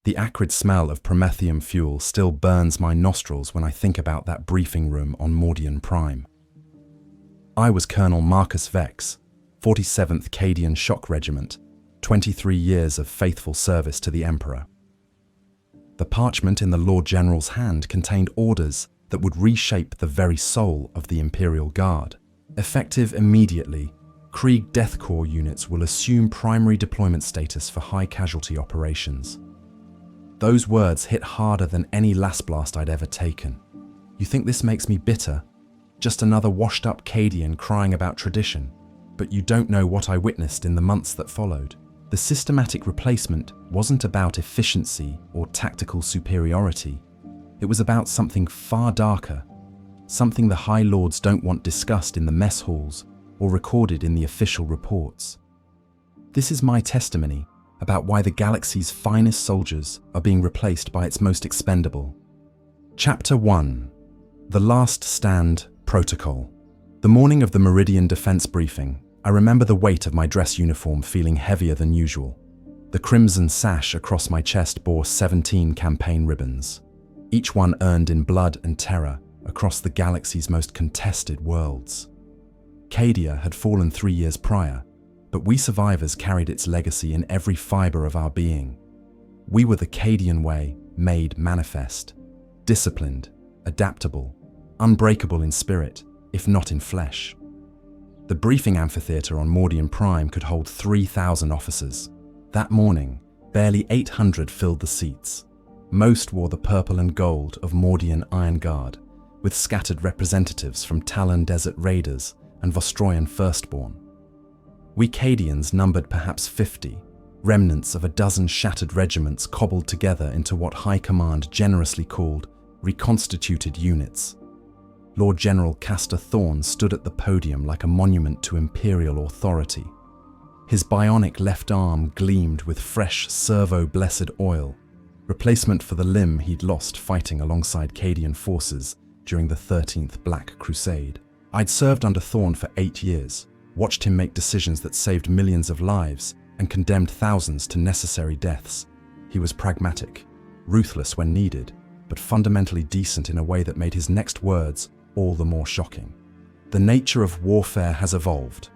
The acrid smell of promethium fuel still burns my nostrils when I think about that briefing room on Mordian Prime. I was Colonel Marcus Vex, 47th Cadian Shock Regiment, 23 years of faithful service to the Emperor. The parchment in the Lord General's hand contained orders that would reshape the very soul of the Imperial Guard. Effective immediately, Krieg Death Korps units will assume primary deployment status for high-casualty operations. Those words hit harder than any last blast I'd ever taken. You think this makes me bitter? Just another washed-up Cadian crying about tradition, but you don't know what I witnessed in the months that followed. The systematic replacement wasn't about efficiency or tactical superiority. It was about something far darker, something the High Lords don't want discussed in the mess halls or recorded in the official reports. This is my testimony about why the galaxy's finest soldiers are being replaced by its most expendable. Chapter 1. The Last Stand Protocol. The morning of the Meridian defense briefing, I remember the weight of my dress uniform feeling heavier than usual. The crimson sash across my chest bore 17 campaign ribbons, each one earned in blood and terror across the galaxy's most contested worlds. Cadia had fallen 3 years prior, but we survivors carried its legacy in every fiber of our being. We were the Cadian way made manifest, disciplined, adaptable, unbreakable in spirit, if not in flesh. The briefing amphitheater on Mordian Prime could hold 3,000 officers. That morning, barely 800 filled the seats. Most wore the purple and gold of Mordian Iron Guard, with scattered representatives from Talon Desert Raiders and Vostroyan Firstborn. We Cadians numbered perhaps 50, remnants of a dozen shattered regiments cobbled together into what High Command generously called reconstituted units. Lord General Thorne stood at the podium like a monument to Imperial authority. His bionic left arm gleamed with fresh servo-blessed oil, replacement for the limb he'd lost fighting alongside Cadian forces during the 13th Black Crusade. I'd served under Thorne for 8 years, watched him make decisions that saved millions of lives and condemned thousands to necessary deaths. He was pragmatic, ruthless when needed, but fundamentally decent in a way that made his next words all the more shocking. "The nature of warfare has evolved,"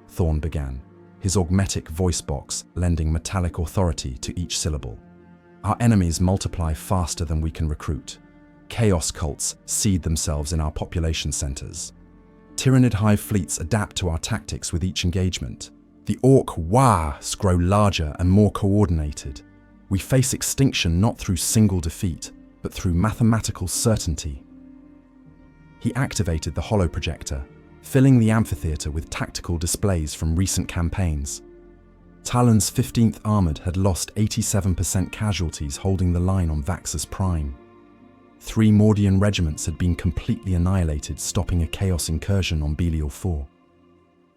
Thorne began, his augmetic voice box lending metallic authority to each syllable. "Our enemies multiply faster than we can recruit. Chaos cults seed themselves in our population centers. Tyrannid hive fleets adapt to our tactics with each engagement. The orc Waaghs grow larger and more coordinated. We face extinction not through single defeat, but through mathematical certainty." He activated the holoprojector, filling the amphitheater with tactical displays from recent campaigns. Talon's 15th Armoured had lost 87% casualties holding the line on Vaxus Prime. 3 Mordian regiments had been completely annihilated, stopping a chaos incursion on Belial 4.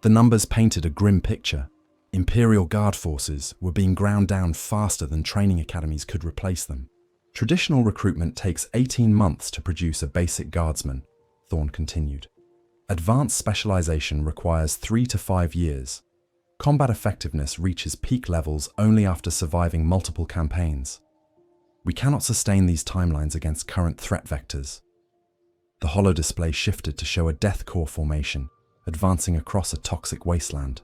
The numbers painted a grim picture. Imperial Guard forces were being ground down faster than training academies could replace them. "Traditional recruitment takes 18 months to produce a basic guardsman," Thorne continued. "Advanced specialization requires 3 to 5 years. Combat effectiveness reaches peak levels only after surviving multiple campaigns. We cannot sustain these timelines against current threat vectors." The holodisplay shifted to show a Death Korps formation advancing across a toxic wasteland.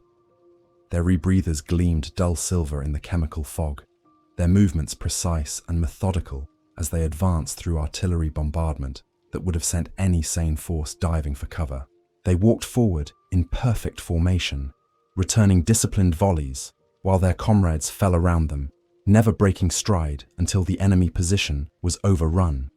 Their rebreathers gleamed dull silver in the chemical fog, their movements precise and methodical as they advanced through artillery bombardment that would have sent any sane force diving for cover. They walked forward in perfect formation, returning disciplined volleys while their comrades fell around them, never breaking stride until the enemy position was overrun.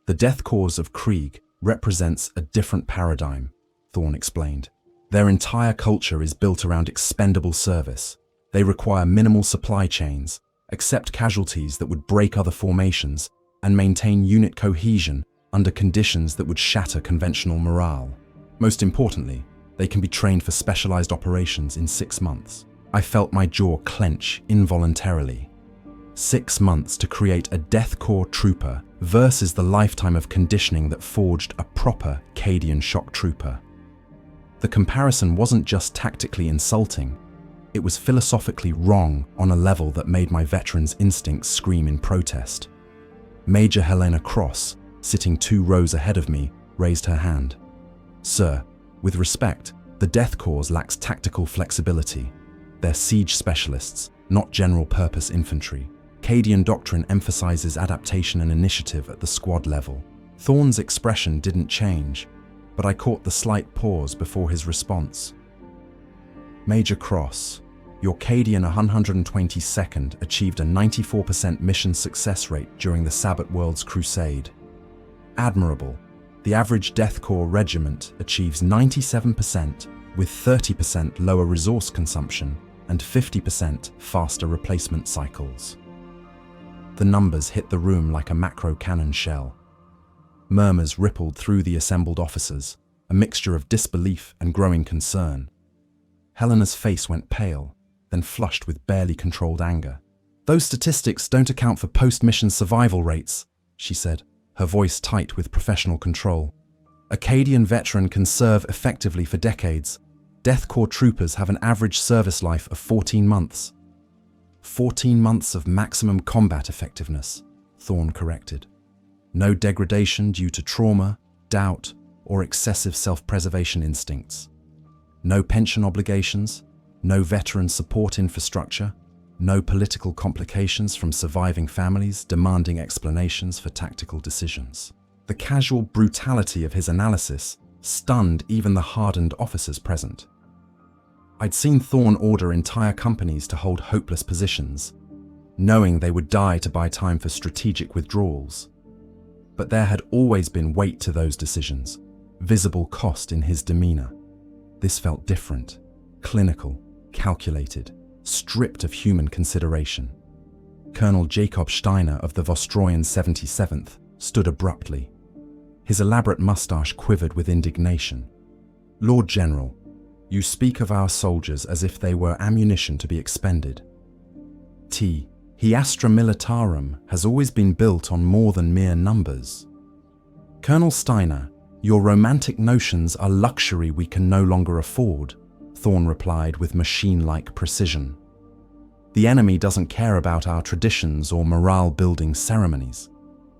"The Death Korps of Krieg represents a different paradigm," Thorne explained. "Their entire culture is built around expendable service. They require minimal supply chains, accept casualties that would break other formations, and maintain unit cohesion under conditions that would shatter conventional morale. Most importantly, they can be trained for specialized operations in 6 months." I felt my jaw clench involuntarily. 6 months to create a Death Korps trooper versus the lifetime of conditioning that forged a proper Cadian Shock Trooper. The comparison wasn't just tactically insulting, It was philosophically wrong on a level that made my veteran's instincts scream in protest. Major Helena Cross, sitting 2 rows ahead of me, raised her hand. "Sir, with respect, the Death Korps lacks tactical flexibility. They're siege specialists, not general-purpose infantry. Cadian doctrine emphasizes adaptation and initiative at the squad level." Thorne's expression didn't change, but I caught the slight pause before his response. "Major Cross, your Cadian 122nd achieved a 94% mission success rate during the Sabbat World's Crusade. Admirable. The average Death Korps regiment achieves 97% with 30% lower resource consumption and 50% faster replacement cycles." The numbers hit the room like a macro cannon shell. Murmurs rippled through the assembled officers, a mixture of disbelief and growing concern. Helena's face went pale, then flushed with barely controlled anger. "Those statistics don't account for post-mission survival rates," she said, her voice tight with professional control. "A Cadian veteran can serve effectively for decades. Death Korps troopers have an average service life of 14 months. 14 months of maximum combat effectiveness," Thorne corrected. "No degradation due to trauma, doubt, or excessive self-preservation instincts. No pension obligations, no veteran support infrastructure, no political complications from surviving families demanding explanations for tactical decisions." The casual brutality of his analysis stunned even the hardened officers present. I'd seen Thorne order entire companies to hold hopeless positions, knowing they would die to buy time for strategic withdrawals. But there had always been weight to those decisions, visible cost in his demeanor. This felt different, clinical, calculated, stripped of human consideration. Colonel Jacob Steiner of the Vostroyan 77th stood abruptly. His elaborate mustache quivered with indignation. "Lord General, you speak of our soldiers as if they were ammunition to be expended. The Astra Militarum has always been built on more than mere numbers. Colonel Steiner, your romantic notions are luxury we can no longer afford," Thorne replied with machine-like precision. "The enemy doesn't care about our traditions or morale-building ceremonies.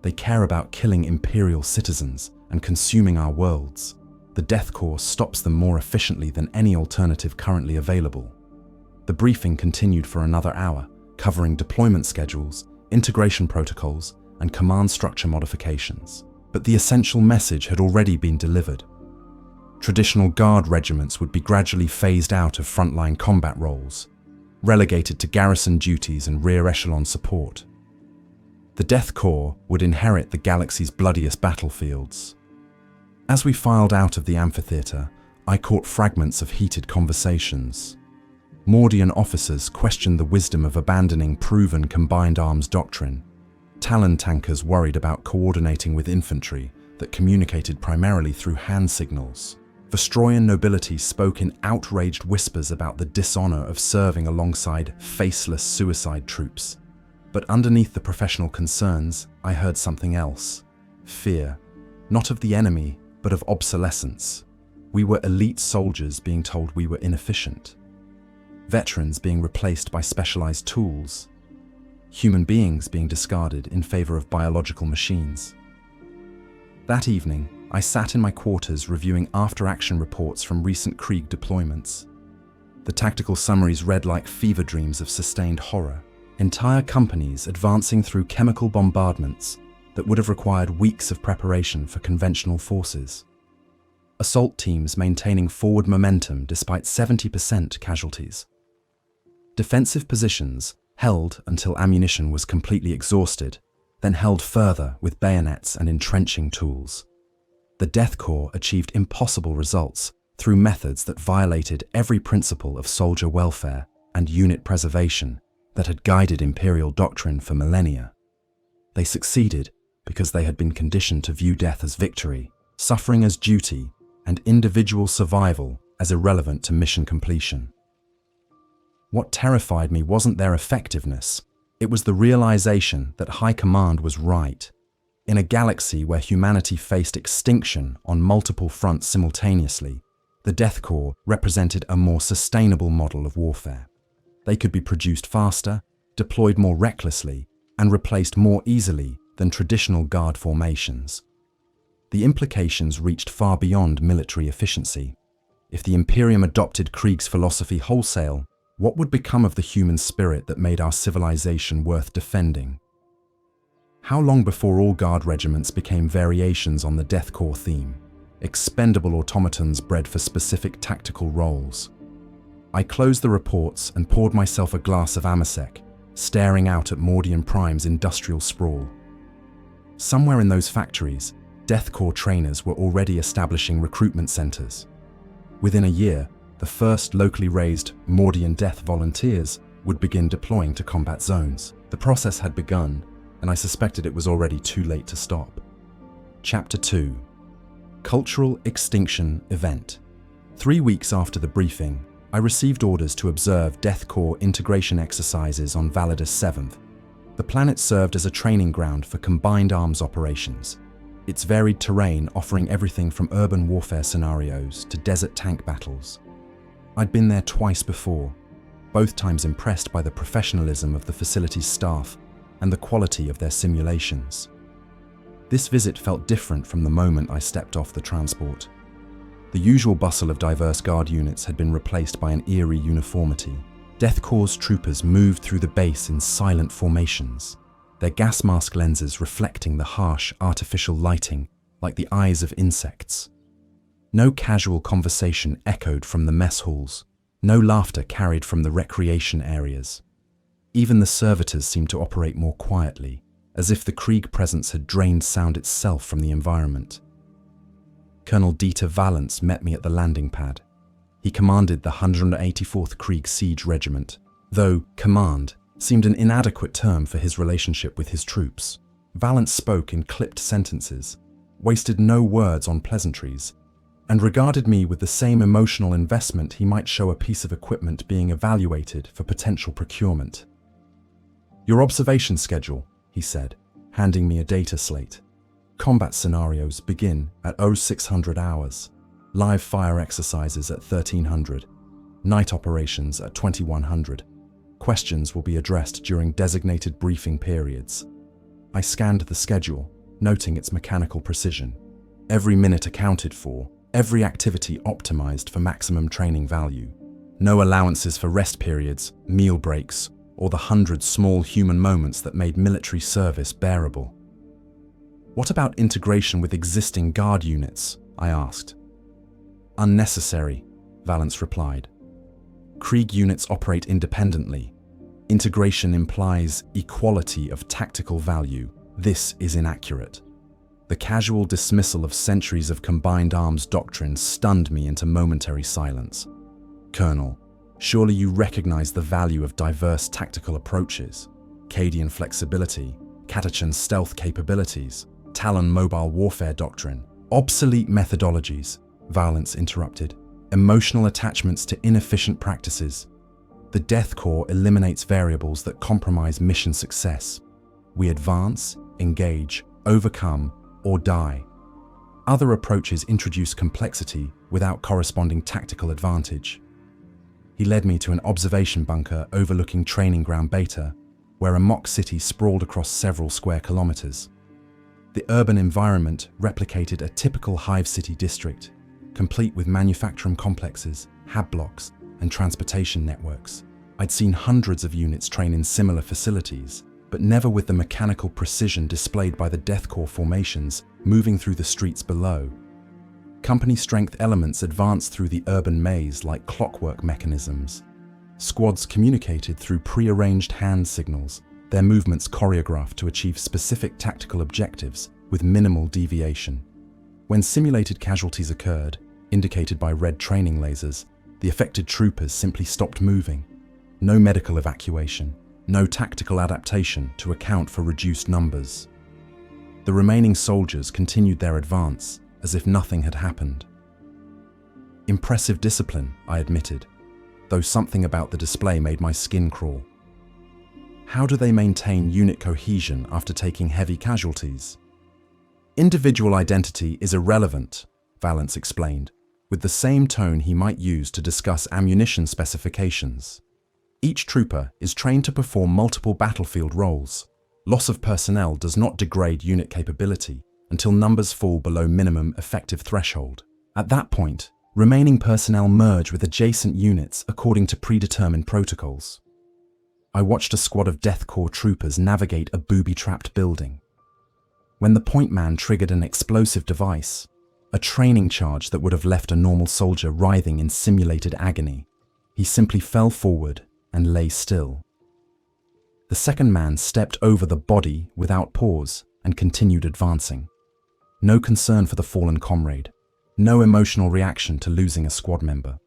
They care about killing Imperial citizens and consuming our worlds. The Death Korps stops them more efficiently than any alternative currently available." The briefing continued for another hour, covering deployment schedules, integration protocols, and command structure modifications. But the essential message had already been delivered. Traditional guard regiments would be gradually phased out of frontline combat roles, relegated to garrison duties and rear echelon support. The Death Korps would inherit the galaxy's bloodiest battlefields. As we filed out of the amphitheater, I caught fragments of heated conversations. Mordian officers questioned the wisdom of abandoning proven combined arms doctrine. Talon tankers worried about coordinating with infantry that communicated primarily through hand signals. Vostroyan nobility spoke in outraged whispers about the dishonor of serving alongside faceless suicide troops. But underneath the professional concerns, I heard something else. Fear, not of the enemy, but of obsolescence. We were elite soldiers being told we were inefficient. Veterans being replaced by specialized tools. Human beings being discarded in favor of biological machines. That evening, I sat in my quarters reviewing after-action reports from recent Krieg deployments. The tactical summaries read like fever dreams of sustained horror. Entire companies advancing through chemical bombardments that would have required weeks of preparation for conventional forces. Assault teams maintaining forward momentum despite 70% casualties. Defensive positions held until ammunition was completely exhausted, then held further with bayonets and entrenching tools. The Death Korps achieved impossible results through methods that violated every principle of soldier welfare and unit preservation that had guided Imperial doctrine for millennia. They succeeded because they had been conditioned to view death as victory, suffering as duty, and individual survival as irrelevant to mission completion. What terrified me wasn't their effectiveness, it was the realization that High Command was right. In a galaxy where humanity faced extinction on multiple fronts simultaneously, the Death Korps represented a more sustainable model of warfare. They could be produced faster, deployed more recklessly, and replaced more easily than traditional guard formations. The implications reached far beyond military efficiency. If the Imperium adopted Krieg's philosophy wholesale, what would become of the human spirit that made our civilization worth defending? How long before all guard regiments became variations on the Death Korps theme, expendable automatons bred for specific tactical roles? I closed the reports and poured myself a glass of Amasec, staring out at Mordian Prime's industrial sprawl. Somewhere in those factories, Death Korps trainers were already establishing recruitment centers. Within a year, the first locally raised Mordian Death volunteers would begin deploying to combat zones. The process had begun, and I suspected it was already too late to stop. Chapter 2. Cultural Extinction Event. 3 weeks after the briefing, I received orders to observe Death Korps integration exercises on Validus 7th. The planet served as a training ground for combined arms operations, its varied terrain offering everything from urban warfare scenarios to desert tank battles. I'd been there twice before, both times impressed by the professionalism of the facility's staff and the quality of their simulations. This visit felt different from the moment I stepped off the transport. The usual bustle of diverse guard units had been replaced by an eerie uniformity. Death Korps troopers moved through the base in silent formations, their gas mask lenses reflecting the harsh, artificial lighting like the eyes of insects. No casual conversation echoed from the mess halls, no laughter carried from the recreation areas. Even the servitors seemed to operate more quietly, as if the Krieg presence had drained sound itself from the environment. Colonel Dieter Valance met me at the landing pad. He commanded the 184th Krieg Siege Regiment, though command seemed an inadequate term for his relationship with his troops. Valance spoke in clipped sentences, wasted no words on pleasantries, and regarded me with the same emotional investment he might show a piece of equipment being evaluated for potential procurement. "Your observation schedule," he said, handing me a data slate. "Combat scenarios begin at 0600 hours, live fire exercises at 1300, night operations at 2100. Questions will be addressed during designated briefing periods." I scanned the schedule, noting its mechanical precision. Every minute accounted for, every activity optimized for maximum training value. No allowances for rest periods, meal breaks, or the 100 small human moments that made military service bearable. "What about integration with existing guard units?" I asked. "Unnecessary," Valance replied. "Krieg units operate independently. Integration implies equality of tactical value. This is inaccurate." The casual dismissal of centuries of combined arms doctrine stunned me into momentary silence. "Colonel, surely you recognize the value of diverse tactical approaches. Cadian flexibility, Catachan stealth capabilities, Talon mobile warfare doctrine, obsolete methodologies," Valance interrupted. "Emotional attachments to inefficient practices. The Death Korps eliminates variables that compromise mission success. We advance, engage, overcome, or die. Other approaches introduce complexity without corresponding tactical advantage." He led me to an observation bunker overlooking Training Ground Beta, where a mock city sprawled across several square kilometers. The urban environment replicated a typical hive city district, complete with manufacturing complexes, hab blocks, and transportation networks. I'd seen hundreds of units train in similar facilities, but never with the mechanical precision displayed by the Death Korps formations moving through the streets below. Company-strength elements advanced through the urban maze like clockwork mechanisms. Squads communicated through pre-arranged hand signals, their movements choreographed to achieve specific tactical objectives with minimal deviation. When simulated casualties occurred, indicated by red training lasers, the affected troopers simply stopped moving. No medical evacuation, no tactical adaptation to account for reduced numbers. The remaining soldiers continued their advance as if nothing had happened. Impressive discipline, I admitted, though something about the display made my skin crawl. How do they maintain unit cohesion after taking heavy casualties? "Individual identity is irrelevant," Valance explained, with the same tone he might use to discuss ammunition specifications. Each trooper is trained to perform multiple battlefield roles. Loss of personnel does not degrade unit capability until numbers fall below minimum effective threshold. At that point, remaining personnel merge with adjacent units according to predetermined protocols. I watched a squad of Death Korps troopers navigate a booby-trapped building. When the point man triggered an explosive device, a training charge that would have left a normal soldier writhing in simulated agony, he simply fell forward and lay still. The second man stepped over the body without pause and continued advancing. No concern for the fallen comrade, no emotional reaction to losing a squad member,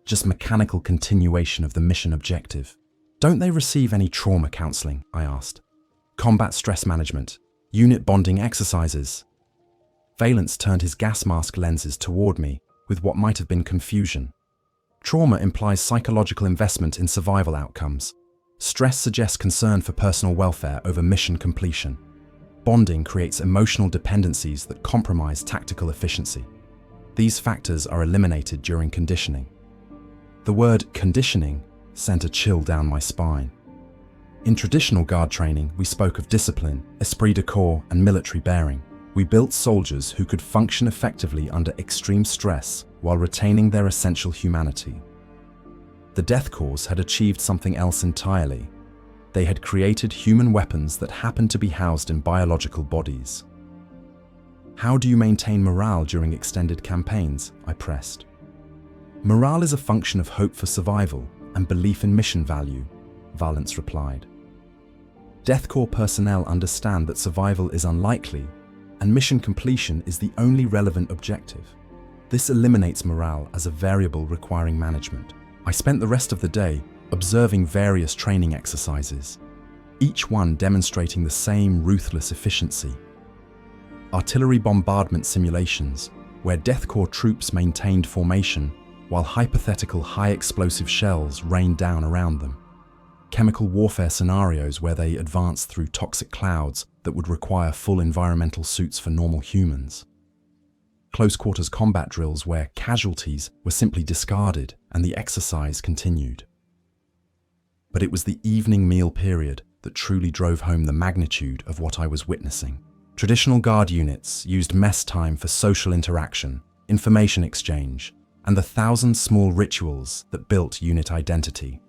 just mechanical continuation of the mission objective. Don't they receive any trauma counseling? I asked. Combat stress management, unit bonding exercises. Valence turned his gas mask lenses toward me with what might have been confusion. Trauma implies psychological investment in survival outcomes. Stress suggests concern for personal welfare over mission completion. Bonding creates emotional dependencies that compromise tactical efficiency. These factors are eliminated during conditioning. The word conditioning sent a chill down my spine. In traditional guard training, we spoke of discipline, esprit de corps, and military bearing. We built soldiers who could function effectively under extreme stress while retaining their essential humanity. The Death Korps had achieved something else entirely. They had created human weapons that happened to be housed in biological bodies. How do you maintain morale during extended campaigns? I pressed. Morale is a function of hope for survival and belief in mission value, Valence replied. Death Korps personnel understand that survival is unlikely and mission completion is the only relevant objective. This eliminates morale as a variable requiring management. I spent the rest of the day observing various training exercises, each one demonstrating the same ruthless efficiency. Artillery bombardment simulations, where Death Korps troops maintained formation while hypothetical high-explosive shells rained down around them. Chemical warfare scenarios where they advanced through toxic clouds that would require full environmental suits for normal humans. Close-quarters combat drills where casualties were simply discarded and the exercise continued. But it was the evening meal period that truly drove home the magnitude of what I was witnessing. Traditional guard units used mess time for social interaction, information exchange, and the thousand small rituals that built unit identity.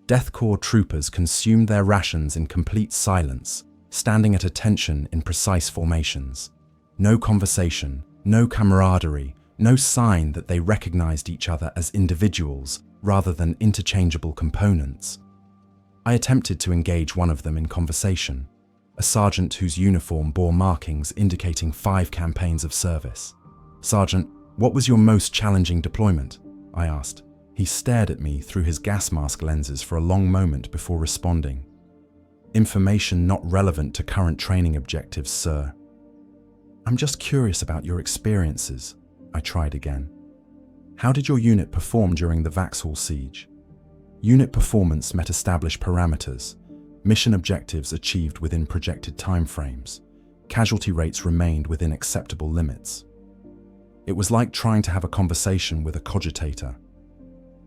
Death Korps troopers consumed their rations in complete silence, standing at attention in precise formations. No conversation, no camaraderie, no sign that they recognized each other as individuals rather than interchangeable components. I attempted to engage one of them in conversation, a sergeant whose uniform bore markings indicating 5 campaigns of service. "Sergeant, what was your most challenging deployment?" I asked. He stared at me through his gas mask lenses for a long moment before responding. "Information not relevant to current training objectives, sir." "I'm just curious about your experiences," I tried again. "How did your unit perform during the Vauxhall siege?" Unit performance met established parameters. Mission objectives achieved within projected timeframes. Casualty rates remained within acceptable limits. It was like trying to have a conversation with a cogitator.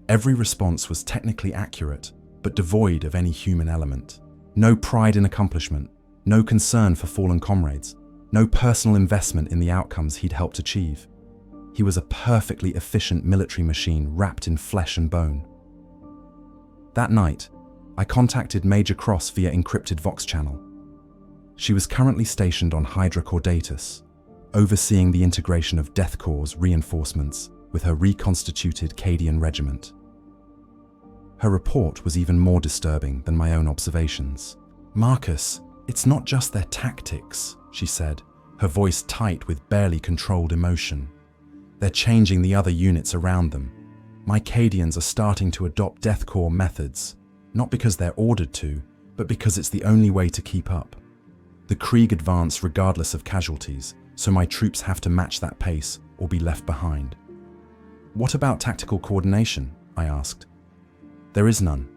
Every response was technically accurate, but devoid of any human element. No pride in accomplishment, no concern for fallen comrades, no personal investment in the outcomes he'd helped achieve. He was a perfectly efficient military machine wrapped in flesh and bone. That night, I contacted Major Cross via encrypted Vox channel. She was currently stationed on Hydra Caudatus, overseeing the integration of Death Korps reinforcements with her reconstituted Cadian regiment. Her report was even more disturbing than my own observations. "Marcus, it's not just their tactics," she said, her voice tight with barely controlled emotion. "They're changing the other units around them. My Cadians are starting to adopt Death Korps methods, not because they're ordered to, but because it's the only way to keep up. The Krieg advance regardless of casualties, so my troops have to match that pace or be left behind." "What about tactical coordination?" I asked. "There is none.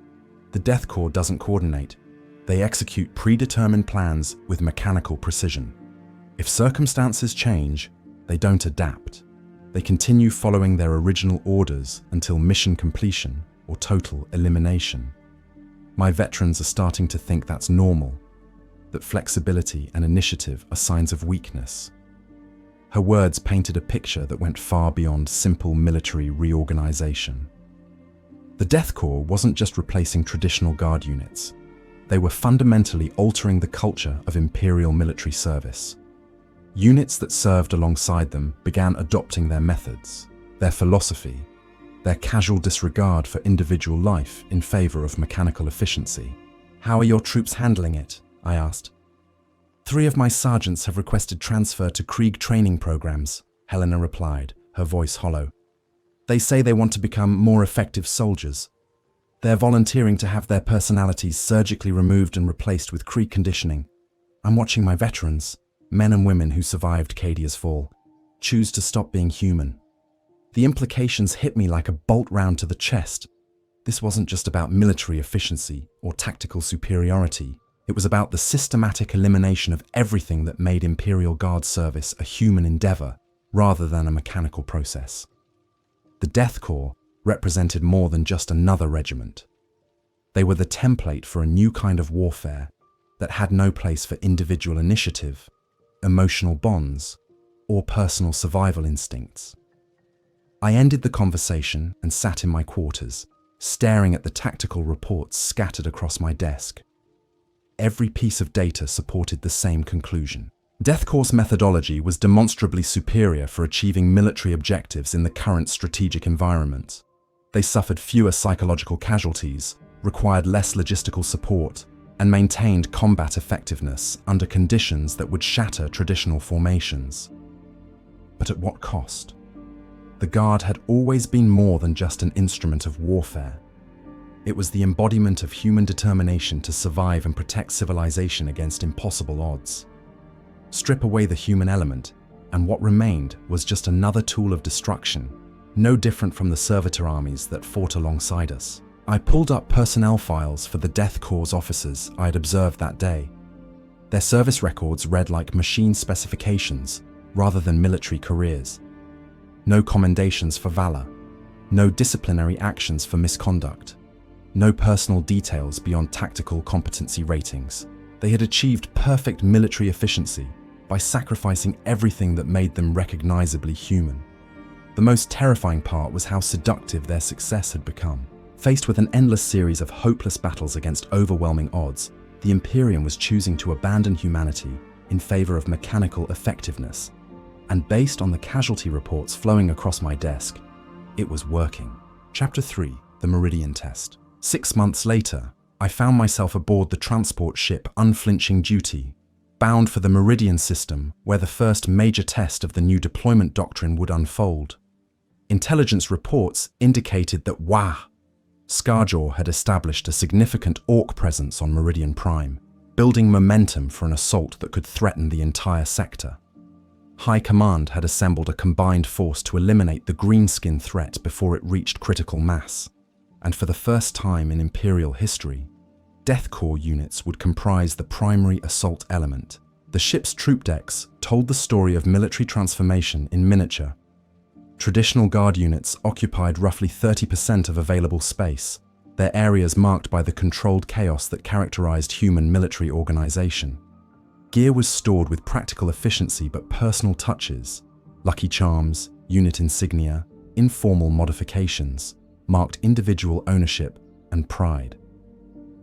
The Death Korps doesn't coordinate. They execute predetermined plans with mechanical precision. If circumstances change, they don't adapt. They continue following their original orders until mission completion or total elimination." My veterans are starting to think that's normal, that flexibility and initiative are signs of weakness. Her words painted a picture that went far beyond simple military reorganization. The Death Korps wasn't just replacing traditional guard units. They were fundamentally altering the culture of Imperial military service. Units that served alongside them began adopting their methods, their philosophy, their casual disregard for individual life in favor of mechanical efficiency. "How are your troops handling it?" I asked. "3 of my sergeants have requested transfer to Krieg training programs," Helena replied, her voice hollow. "They say they want to become more effective soldiers. They're volunteering to have their personalities surgically removed and replaced with Krieg conditioning. I'm watching my veterans, men and women who survived Cadia's fall, choose to stop being human. The implications hit me like a bolt round to the chest. This wasn't just about military efficiency or tactical superiority. It was about the systematic elimination of everything that made Imperial Guard service a human endeavor rather than a mechanical process. The Death Korps represented more than just another regiment. They were the template for a new kind of warfare that had no place for individual initiative, emotional bonds, or personal survival instincts. I ended the conversation and sat in my quarters, staring at the tactical reports scattered across my desk. Every piece of data supported the same conclusion. Death Korps methodology was demonstrably superior for achieving military objectives in the current strategic environment. They suffered fewer psychological casualties, required less logistical support, and maintained combat effectiveness under conditions that would shatter traditional formations. But at what cost? The Guard had always been more than just an instrument of warfare. It was the embodiment of human determination to survive and protect civilization against impossible odds. Strip away the human element, and what remained was just another tool of destruction, no different from the servitor armies that fought alongside us. I pulled up personnel files for the Death Korps officers I had observed that day. Their service records read like machine specifications rather than military careers. No commendations for valor, no disciplinary actions for misconduct, no personal details beyond tactical competency ratings. They had achieved perfect military efficiency by sacrificing everything that made them recognizably human. The most terrifying part was how seductive their success had become. Faced with an endless series of hopeless battles against overwhelming odds, the Imperium was choosing to abandon humanity in favor of mechanical effectiveness. And based on the casualty reports flowing across my desk, it was working. Chapter 3, The Meridian Test. 6 months later, I found myself aboard the transport ship Unflinching Duty, bound for the Meridian system where the first major test of the new deployment doctrine would unfold. Intelligence reports indicated that Scarjaw had established a significant Orc presence on Mordian Prime, building momentum for an assault that could threaten the entire sector. High Command had assembled a combined force to eliminate the greenskin threat before it reached critical mass, and for the first time in Imperial history, Death Korps units would comprise the primary assault element. The ship's troop decks told the story of military transformation in miniature. Traditional Guard units occupied roughly 30% of available space, their areas marked by the controlled chaos that characterized human military organization. Gear was stored with practical efficiency but personal touches, lucky charms, unit insignia, informal modifications, marked individual ownership and pride.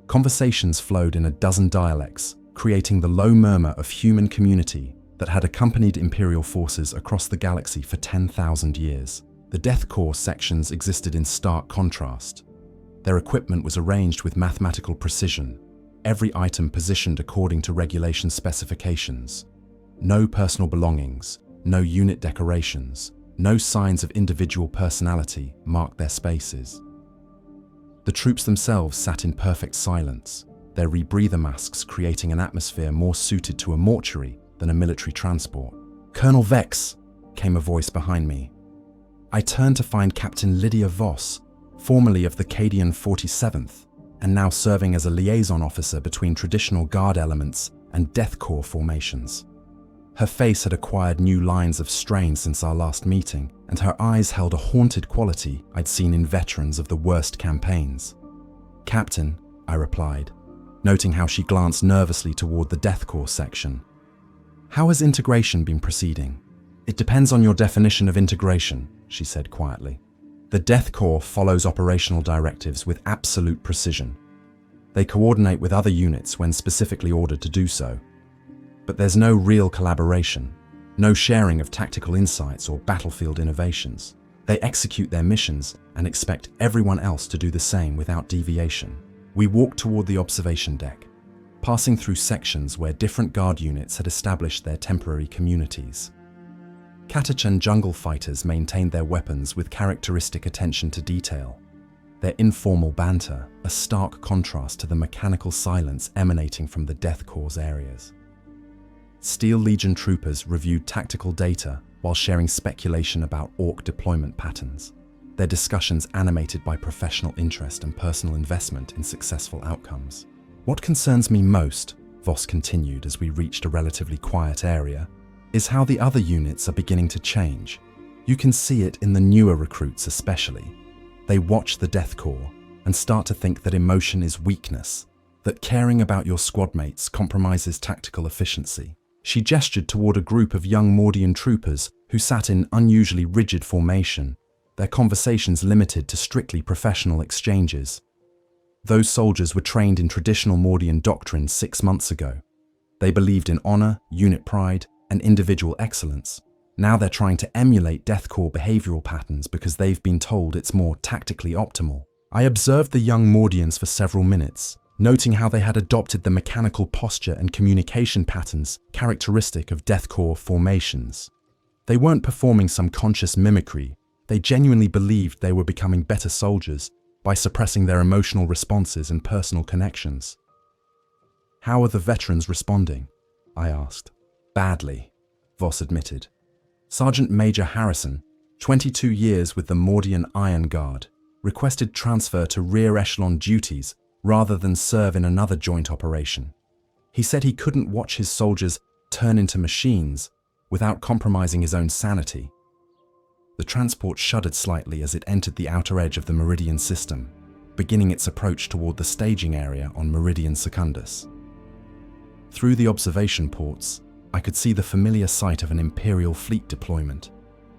Conversations flowed in a dozen dialects, creating the low murmur of human community that had accompanied Imperial forces across the galaxy for 10,000 years. The Death Korps sections existed in stark contrast. Their equipment was arranged with mathematical precision, every item positioned according to regulation specifications. No personal belongings, no unit decorations, no signs of individual personality marked their spaces. The troops themselves sat in perfect silence, their rebreather masks creating an atmosphere more suited to a mortuary than a military transport. "Colonel Vex," came a voice behind me. I turned to find Captain Lydia Voss, formerly of the Cadian 47th, and now serving as a liaison officer between traditional Guard elements and Death Korps formations. Her face had acquired new lines of strain since our last meeting, and her eyes held a haunted quality I'd seen in veterans of the worst campaigns. "Captain," I replied, noting how she glanced nervously toward the Death Korps section. How has integration been proceeding? It depends on your definition of integration, she said quietly. The Death Korps follows operational directives with absolute precision. They coordinate with other units when specifically ordered to do so. But there's no real collaboration, no sharing of tactical insights or battlefield innovations. They execute their missions and expect everyone else to do the same without deviation. We walked toward the observation deck, passing through sections where different guard units had established their temporary communities. Cadian jungle fighters maintained their weapons with characteristic attention to detail. Their informal banter, a stark contrast to the mechanical silence emanating from the Death Korps areas. Steel Legion troopers reviewed tactical data while sharing speculation about Orc deployment patterns, their discussions animated by professional interest and personal investment in successful outcomes. What concerns me most, Voss continued as we reached a relatively quiet area, is how the other units are beginning to change. You can see it in the newer recruits especially. They watch the Death Korps and start to think that emotion is weakness, that caring about your squad mates compromises tactical efficiency. She gestured toward a group of young Mordian troopers who sat in unusually rigid formation, their conversations limited to strictly professional exchanges. Those soldiers were trained in traditional Mordian doctrine 6 months ago. They believed in honor, unit pride, and individual excellence. Now they're trying to emulate Death Korps behavioral patterns because they've been told it's more tactically optimal. I observed the young Mordians for several minutes, noting how they had adopted the mechanical posture and communication patterns characteristic of Death Korps formations. They weren't performing some conscious mimicry. They genuinely believed they were becoming better soldiers by suppressing their emotional responses and personal connections. How are the veterans responding? I asked. Badly, Voss admitted. Sergeant Major Harrison, 22 years with the Mordian Iron Guard, requested transfer to rear echelon duties rather than serve in another joint operation. He said he couldn't watch his soldiers turn into machines without compromising his own sanity. The transport shuddered slightly as it entered the outer edge of the Meridian system, beginning its approach toward the staging area on Meridian Secundus. Through the observation ports, I could see the familiar sight of an Imperial fleet deployment,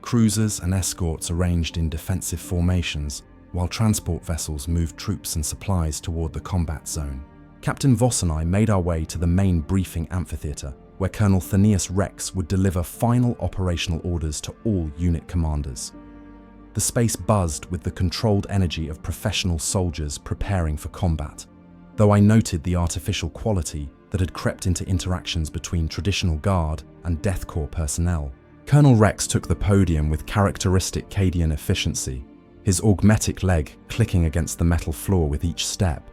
cruisers and escorts arranged in defensive formations, while transport vessels moved troops and supplies toward the combat zone. Captain Voss and I made our way to the main briefing amphitheater, where Colonel Thorne Rex would deliver final operational orders to all unit commanders. The space buzzed with the controlled energy of professional soldiers preparing for combat, though I noted the artificial quality that had crept into interactions between traditional Guard and Death Korps personnel. Colonel Rex took the podium with characteristic Cadian efficiency, his augmetic leg clicking against the metal floor with each step.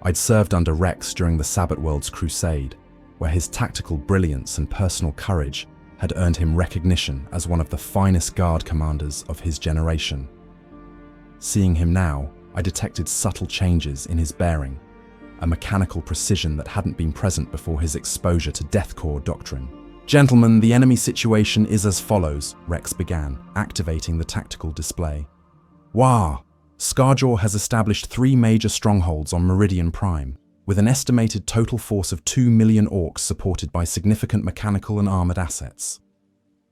I'd served under Rex during the Sabbath World's Crusade, where his tactical brilliance and personal courage had earned him recognition as one of the finest Guard commanders of his generation. Seeing him now, I detected subtle changes in his bearing, a mechanical precision that hadn't been present before his exposure to Death Korps doctrine. "Gentlemen, the enemy situation is as follows," Rex began, activating the tactical display. "Wah! Scarjaw has established 3 major strongholds on Meridian Prime, with an estimated total force of 2 million orcs supported by significant mechanical and armored assets.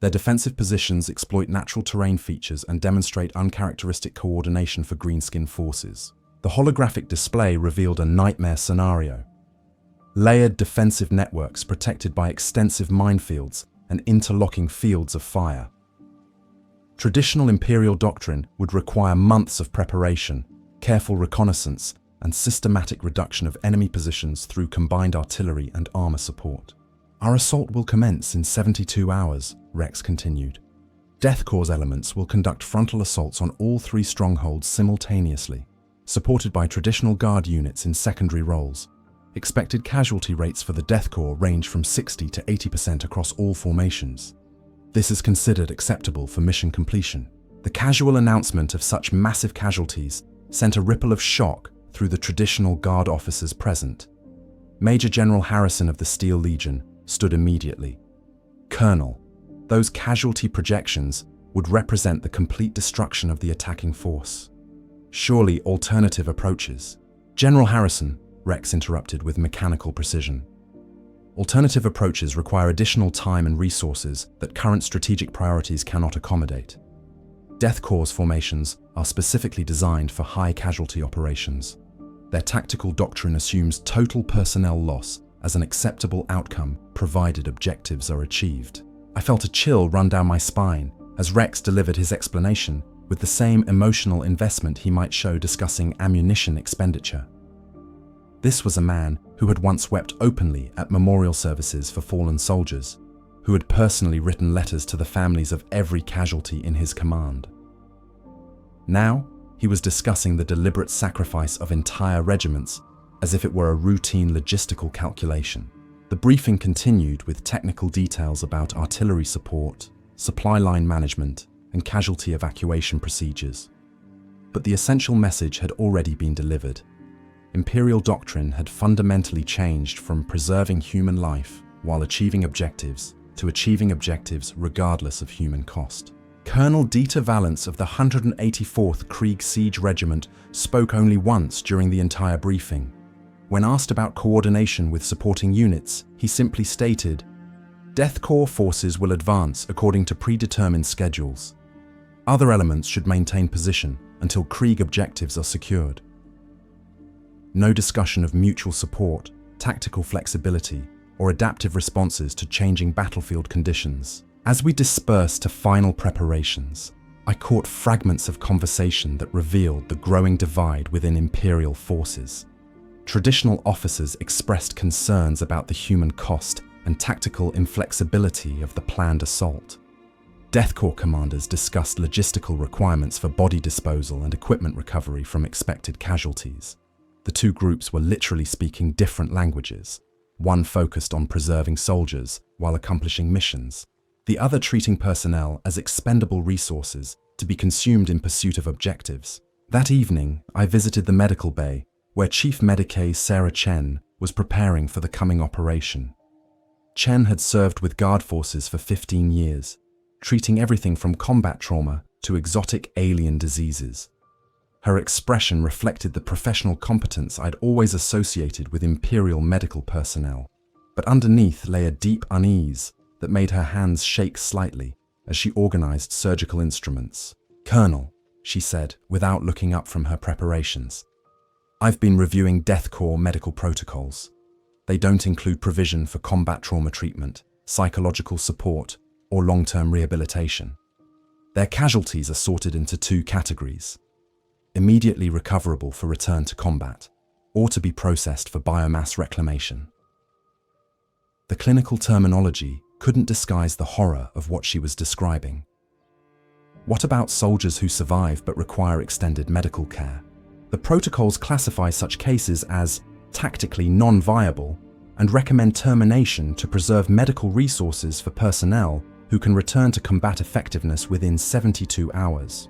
Their defensive positions exploit natural terrain features and demonstrate uncharacteristic coordination for greenskin forces." The holographic display revealed a nightmare scenario. Layered defensive networks protected by extensive minefields and interlocking fields of fire. Traditional Imperial doctrine would require months of preparation, careful reconnaissance, and systematic reduction of enemy positions through combined artillery and armor support. "Our assault will commence in 72 hours, Rex continued. Death Korps elements will conduct frontal assaults on all 3 strongholds simultaneously, supported by traditional Guard units in secondary roles. Expected casualty rates for the Death Korps range from 60 to 80% across all formations. This is considered acceptable for mission completion." The casual announcement of such massive casualties sent a ripple of shock through the traditional Guard officers present. Major General Harrison of the Steel Legion stood immediately. "Colonel, those casualty projections would represent the complete destruction of the attacking force. Surely alternative approaches." "General Harrison," Rex interrupted with mechanical precision. Alternative approaches require additional time and resources that current strategic priorities cannot accommodate. Death Korps formations are specifically designed for high-casualty operations. Their tactical doctrine assumes total personnel loss as an acceptable outcome provided objectives are achieved. I felt a chill run down my spine as Rex delivered his explanation with the same emotional investment he might show discussing ammunition expenditure. This was a man who had once wept openly at memorial services for fallen soldiers, who had personally written letters to the families of every casualty in his command. Now, he was discussing the deliberate sacrifice of entire regiments as if it were a routine logistical calculation. The briefing continued with technical details about artillery support, supply line management, and casualty evacuation procedures. But the essential message had already been delivered. Imperial doctrine had fundamentally changed from preserving human life while achieving objectives to achieving objectives regardless of human cost. Colonel Dieter Valance of the 184th Krieg Siege Regiment spoke only once during the entire briefing. When asked about coordination with supporting units, he simply stated, "Death Korps forces will advance according to predetermined schedules. Other elements should maintain position until Krieg objectives are secured." No discussion of mutual support, tactical flexibility, or adaptive responses to changing battlefield conditions. As we dispersed to final preparations, I caught fragments of conversation that revealed the growing divide within Imperial forces. Traditional officers expressed concerns about the human cost and tactical inflexibility of the planned assault. Death Korps commanders discussed logistical requirements for body disposal and equipment recovery from expected casualties. The two groups were literally speaking different languages, one focused on preserving soldiers while accomplishing missions, the other treating personnel as expendable resources to be consumed in pursuit of objectives. That evening, I visited the medical bay, where Chief Medicae Sarah Chen was preparing for the coming operation. Chen had served with Guard forces for 15 years, treating everything from combat trauma to exotic alien diseases. Her expression reflected the professional competence I'd always associated with Imperial medical personnel, but underneath lay a deep unease that made her hands shake slightly as she organized surgical instruments. "Colonel," she said, without looking up from her preparations, "I've been reviewing Death Korps medical protocols. They don't include provision for combat trauma treatment, psychological support, or long-term rehabilitation. Their casualties are sorted into two categories: immediately recoverable for return to combat, or to be processed for biomass reclamation." The clinical terminology couldn't disguise the horror of what she was describing. What about soldiers who survive but require extended medical care? The protocols classify such cases as tactically non-viable and recommend termination to preserve medical resources for personnel who can return to combat effectiveness within 72 hours.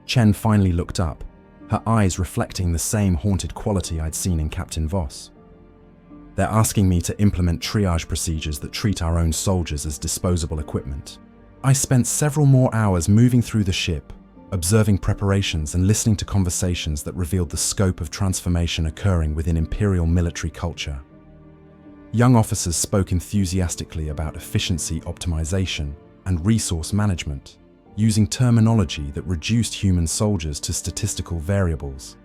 Chen finally looked up, her eyes reflecting the same haunted quality I'd seen in Captain Voss. "They're asking me to implement triage procedures that treat our own soldiers as disposable equipment." I spent several more hours moving through the ship, observing preparations and listening to conversations that revealed the scope of transformation occurring within Imperial military culture. Young officers spoke enthusiastically about efficiency optimization and resource management, using terminology that reduced human soldiers to statistical variables.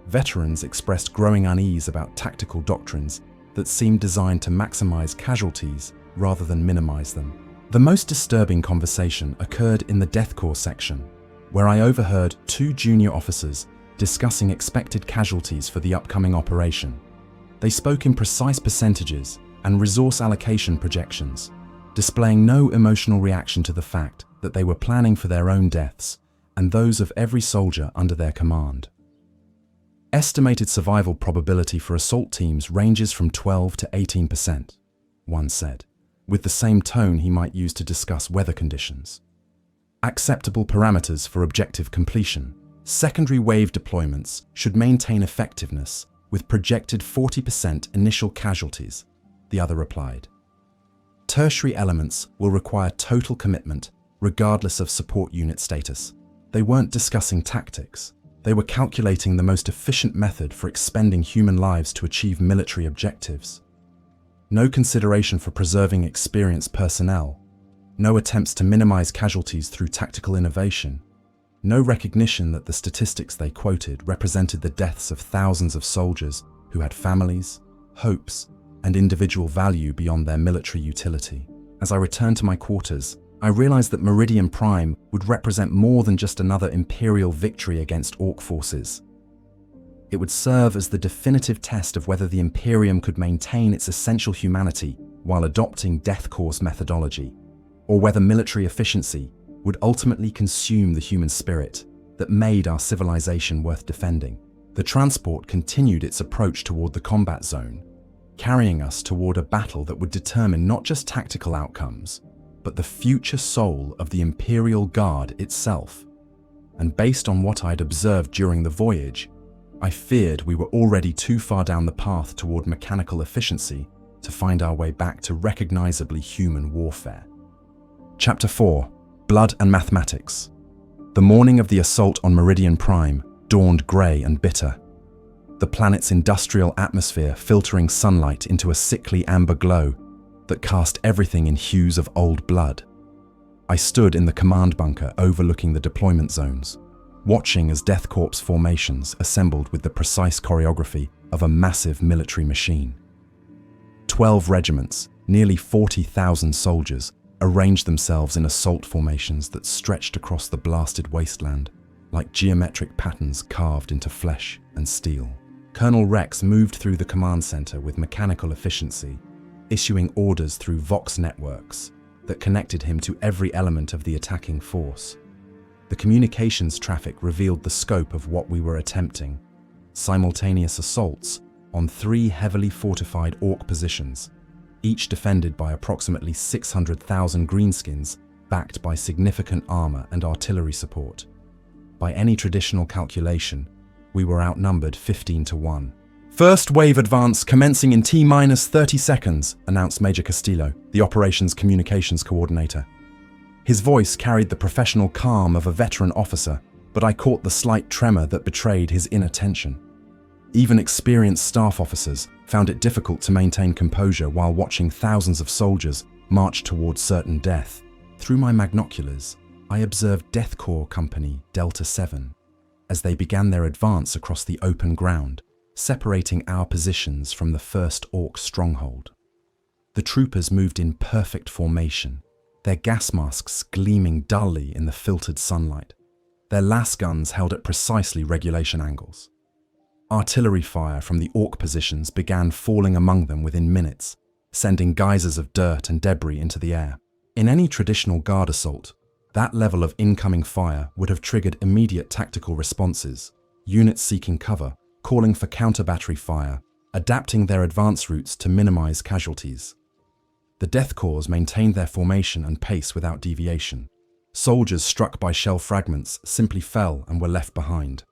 Veterans expressed growing unease about tactical doctrines that seemed designed to maximize casualties rather than minimize them. The most disturbing conversation occurred in the Death Korps section, where I overheard two junior officers discussing expected casualties for the upcoming operation. They spoke in precise percentages and resource allocation projections, displaying no emotional reaction to the fact that they were planning for their own deaths and those of every soldier under their command. Estimated survival probability for assault teams ranges from 12 to 18%, one said, with the same tone he might use to discuss weather conditions. Acceptable parameters for objective completion. Secondary wave deployments should maintain effectiveness with projected 40% initial casualties, the other replied. Tertiary elements will require total commitment regardless of support unit status. They weren't discussing tactics, They were calculating the most efficient method for expending human lives to achieve military objectives. No consideration for preserving experienced personnel, no attempts to minimize casualties through tactical innovation, no recognition that the statistics they quoted represented the deaths of thousands of soldiers who had families, hopes, and individual value beyond their military utility. As I returned to my quarters, I realized that Mordian Prime would represent more than just another Imperial victory against Orc forces. It would serve as the definitive test of whether the Imperium could maintain its essential humanity while adopting Death Korps methodology, or whether military efficiency would ultimately consume the human spirit that made our civilization worth defending. The transport continued its approach toward the combat zone, carrying us toward a battle that would determine not just tactical outcomes, but the future soul of the Imperial Guard itself. And based on what I'd observed during the voyage, I feared we were already too far down the path toward mechanical efficiency to find our way back to recognizably human warfare. Chapter 4: Blood and Mathematics. The morning of the assault on Mordian Prime dawned grey and bitter, the planet's industrial atmosphere filtering sunlight into a sickly amber glow that cast everything in hues of old blood. I stood in the command bunker overlooking the deployment zones, watching as Death Korps formations assembled with the precise choreography of a massive military machine. 12 regiments, nearly 40,000 soldiers, arranged themselves in assault formations that stretched across the blasted wasteland, like geometric patterns carved into flesh and steel. Colonel Rex moved through the command center with mechanical efficiency, issuing orders through Vox networks that connected him to every element of the attacking force. The communications traffic revealed the scope of what we were attempting: simultaneous assaults on 3 heavily fortified Orc positions, each defended by approximately 600,000 greenskins, backed by significant armor and artillery support. By any traditional calculation, we were outnumbered 15 to 1. "First wave advance commencing in T-minus 30 seconds, announced Major Castillo, the operations communications coordinator. His voice carried the professional calm of a veteran officer, but I caught the slight tremor that betrayed his inner tension. Even experienced staff officers found it difficult to maintain composure while watching thousands of soldiers march towards certain death. Through my magnoculars, I observed Death Korps Company Delta 7 as they began their advance across the open ground, separating our positions from the first Orc stronghold. The troopers moved in perfect formation, their gas masks gleaming dully in the filtered sunlight, their las guns held at precisely regulation angles. Artillery fire from the Orc positions began falling among them within minutes, sending geysers of dirt and debris into the air. In any traditional guard assault, that level of incoming fire would have triggered immediate tactical responses, units seeking cover, calling for counter-battery fire, adapting their advance routes to minimize casualties. The Death Korps maintained their formation and pace without deviation. Soldiers struck by shell fragments simply fell and were left behind.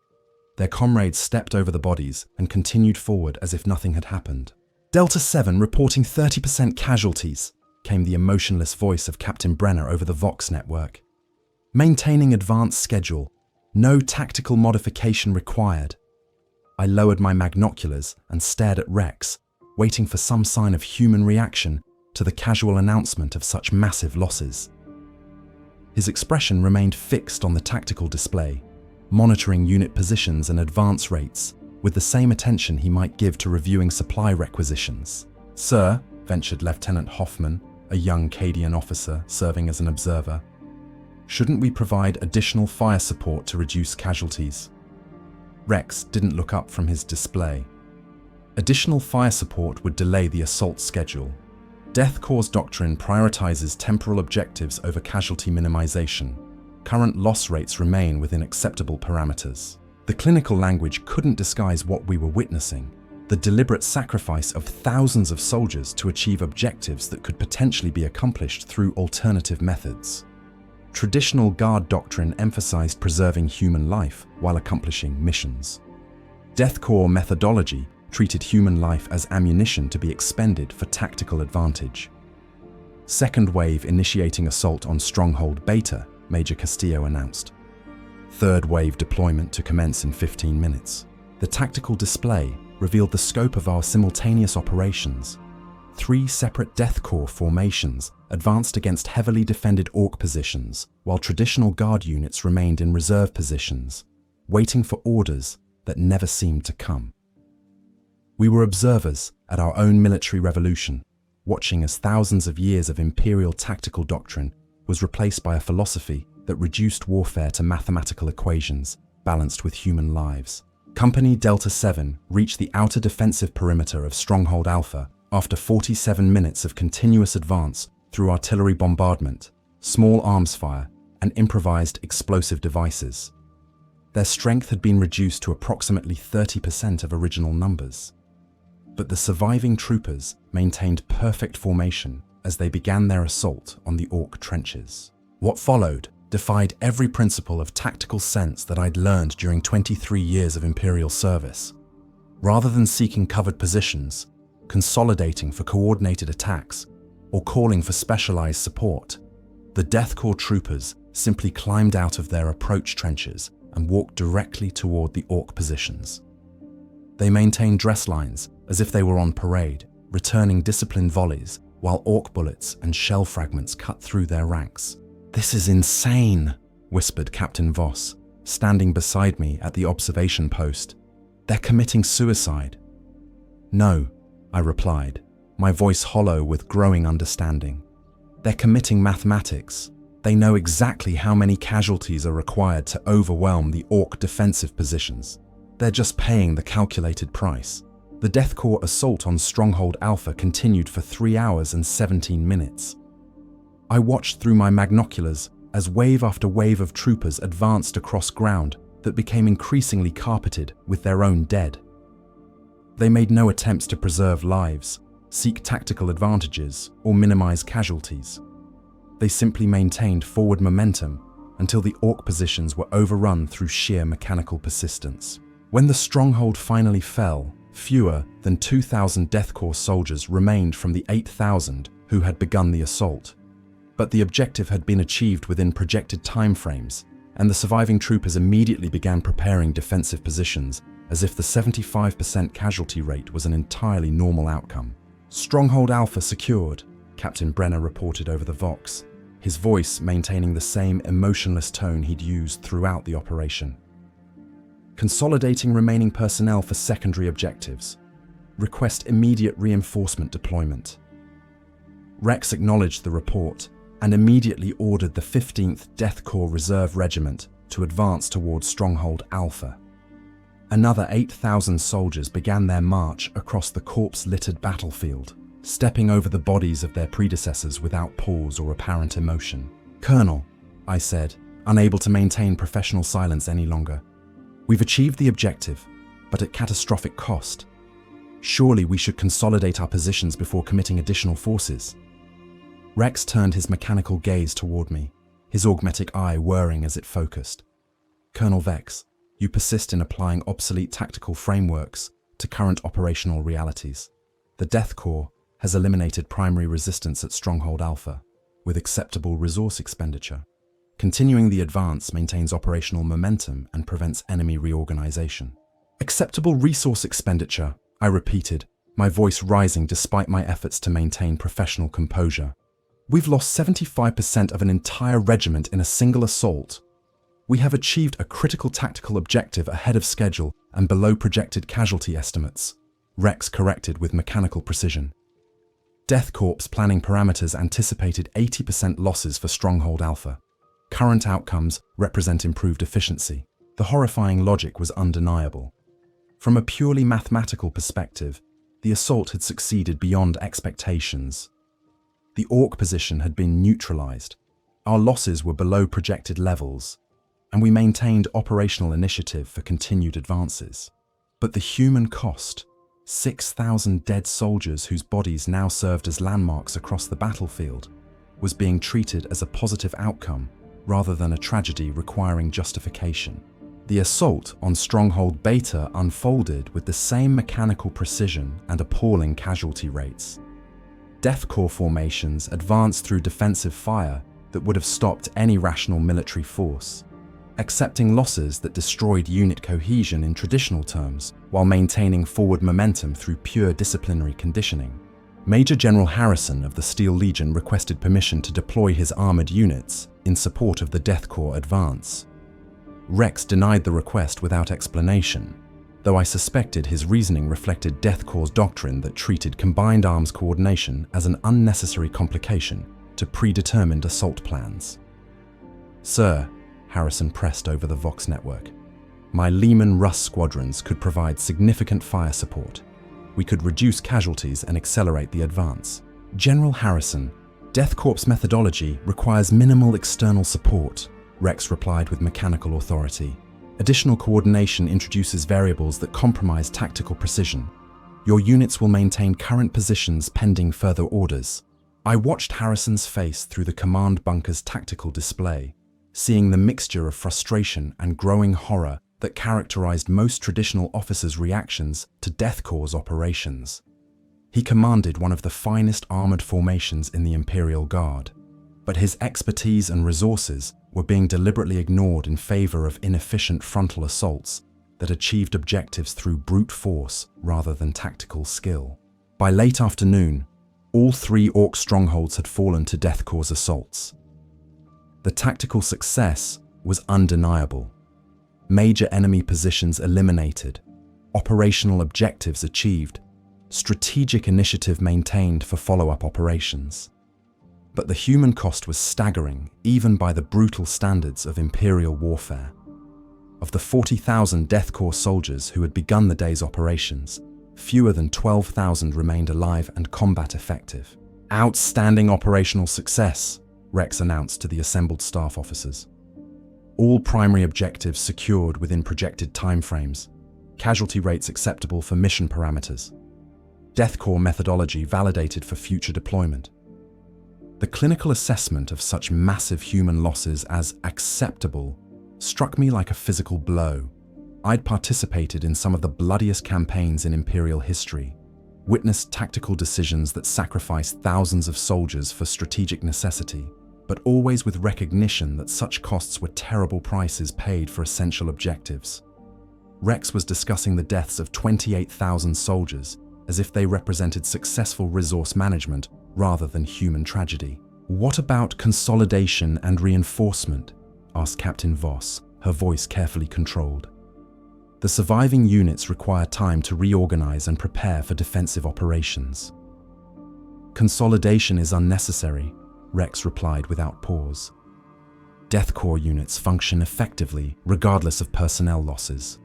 Their comrades stepped over the bodies and continued forward as if nothing had happened. "Delta 7 reporting 30% casualties," came the emotionless voice of Captain Brenner over the Vox network. "Maintaining advance schedule. No tactical modification required." I lowered my magnoculars and stared at Rex, waiting for some sign of human reaction to the casual announcement of such massive losses. His expression remained fixed on the tactical display, monitoring unit positions and advance rates with the same attention he might give to reviewing supply requisitions. "Sir," ventured Lieutenant Hoffman, a young Cadian officer serving as an observer, "shouldn't we provide additional fire support to reduce casualties?" Rex didn't look up from his display. Additional fire support would delay the assault schedule. Death Korps doctrine prioritizes temporal objectives over casualty minimization. Current loss rates remain within acceptable parameters. The clinical language couldn't disguise what we were witnessing: the deliberate sacrifice of thousands of soldiers to achieve objectives that could potentially be accomplished through alternative methods. Traditional Guard doctrine emphasized preserving human life while accomplishing missions. Death Korps methodology treated human life as ammunition to be expended for tactical advantage. Second wave initiating assault on Stronghold Beta, Major Castillo announced. third wave deployment to commence in 15 minutes. The tactical display revealed the scope of our simultaneous operations. 3 separate Death Korps formations advanced against heavily defended Orc positions, while traditional Guard units remained in reserve positions, waiting for orders that never seemed to come. We were observers at our own military revolution, watching as thousands of years of Imperial tactical doctrine was replaced by a philosophy that reduced warfare to mathematical equations balanced with human lives. Company Delta 7 reached the outer defensive perimeter of Stronghold Alpha after 47 minutes of continuous advance through artillery bombardment, small arms fire, and improvised explosive devices. Their strength had been reduced to approximately 30% of original numbers. But the surviving troopers maintained perfect formation as they began their assault on the Orc trenches. What followed defied every principle of tactical sense that I'd learned during 23 years of Imperial service. Rather than seeking covered positions, consolidating for coordinated attacks, or calling for specialized support, the Death Korps troopers simply climbed out of their approach trenches and walked directly toward the Orc positions. They maintained dress lines as if they were on parade, returning disciplined volleys while Orc bullets and shell fragments cut through their ranks. "This is insane," whispered Captain Voss, standing beside me at the observation post. "They're committing suicide." "No," I replied, my voice hollow with growing understanding. "They're committing mathematics. They know exactly how many casualties are required to overwhelm the Orc defensive positions. They're just paying the calculated price." The Death Korps assault on Stronghold Alpha continued for 3 hours and 17 minutes. I watched through my magnoculars as wave after wave of troopers advanced across ground that became increasingly carpeted with their own dead. They made no attempts to preserve lives, seek tactical advantages, or minimize casualties. They simply maintained forward momentum until the Orc positions were overrun through sheer mechanical persistence. When the stronghold finally fell, fewer than 2,000 Death Korps soldiers remained from the 8,000 who had begun the assault. But the objective had been achieved within projected timeframes, and the surviving troopers immediately began preparing defensive positions as if the 75% casualty rate was an entirely normal outcome. "Stronghold Alpha secured," Captain Brenner reported over the Vox, his voice maintaining the same emotionless tone he'd used throughout the operation. "Consolidating remaining personnel for secondary objectives. Request immediate reinforcement deployment." Rex acknowledged the report and immediately ordered the 15th Death Korps Reserve Regiment to advance towards Stronghold Alpha. Another 8,000 soldiers began their march across the corpse-littered battlefield, stepping over the bodies of their predecessors without pause or apparent emotion. "Colonel," I said, unable to maintain professional silence any longer, "we've achieved the objective, but at catastrophic cost. Surely we should consolidate our positions before committing additional forces." Rex turned his mechanical gaze toward me, his augmetic eye whirring as it focused. "Colonel Vex, you persist in applying obsolete tactical frameworks to current operational realities. The Death Korps has eliminated primary resistance at Stronghold Alpha with acceptable resource expenditure. Continuing the advance maintains operational momentum and prevents enemy reorganization." "Acceptable resource expenditure," I repeated, my voice rising despite my efforts to maintain professional composure. "We've lost 75% of an entire regiment in a single assault. We have achieved a critical tactical objective ahead of schedule and below projected casualty estimates," Rex corrected with mechanical precision. Death Korps planning parameters anticipated 80% losses for Stronghold Alpha. Current outcomes represent improved efficiency. The horrifying logic was undeniable. From a purely mathematical perspective, the assault had succeeded beyond expectations. The Orc position had been neutralized, our losses were below projected levels, and we maintained operational initiative for continued advances. But the human cost, 6,000 dead soldiers whose bodies now served as landmarks across the battlefield, was being treated as a positive outcome rather than a tragedy requiring justification. The assault on Stronghold Beta unfolded with the same mechanical precision and appalling casualty rates. Death Korps formations advanced through defensive fire that would have stopped any rational military force. accepting losses that destroyed unit cohesion in traditional terms, while maintaining forward momentum through pure disciplinary conditioning. Major General Harrison of the Steel Legion requested permission to deploy his armored units in support of the Death Korps advance. Rex denied the request without explanation, though I suspected his reasoning reflected Death Korps' doctrine that treated combined arms coordination as an unnecessary complication to predetermined assault plans. "Sir," Harrison pressed over the Vox network, "my Lehman Russ squadrons could provide significant fire support. We could reduce casualties and accelerate the advance." "General Harrison, Death Korps' methodology requires minimal external support," Rex replied with mechanical authority. "Additional coordination introduces variables that compromise tactical precision. Your units will maintain current positions pending further orders." I watched Harrison's face through the command bunker's tactical display, seeing the mixture of frustration and growing horror that characterized most traditional officers' reactions to Death Korps operations. He commanded one of the finest armored formations in the Imperial Guard, but his expertise and resources were being deliberately ignored in favor of inefficient frontal assaults that achieved objectives through brute force rather than tactical skill. By late afternoon, all 3 Orc strongholds had fallen to Death Korps assaults. The tactical success was undeniable. Major enemy positions eliminated, operational objectives achieved, strategic initiative maintained for follow-up operations. But the human cost was staggering, even by the brutal standards of Imperial warfare. Of the 40,000 Death Korps soldiers who had begun the day's operations, fewer than 12,000 remained alive and combat effective. "Outstanding operational success," Rex announced to the assembled staff officers. "All primary objectives secured within projected timeframes. Casualty rates acceptable for mission parameters. Death Korps methodology validated for future deployment." The clinical assessment of such massive human losses as acceptable struck me like a physical blow. I'd participated in some of the bloodiest campaigns in Imperial history, witnessed tactical decisions that sacrificed thousands of soldiers for strategic necessity, but always with recognition that such costs were terrible prices paid for essential objectives. Rex was discussing the deaths of 28,000 soldiers as if they represented successful resource management rather than human tragedy. "What about consolidation and reinforcement?" asked Captain Voss, her voice carefully controlled. "The surviving units require time to reorganize and prepare for defensive operations." "Consolidation is unnecessary," Rex replied without pause. "Death Korps units function effectively regardless of personnel losses.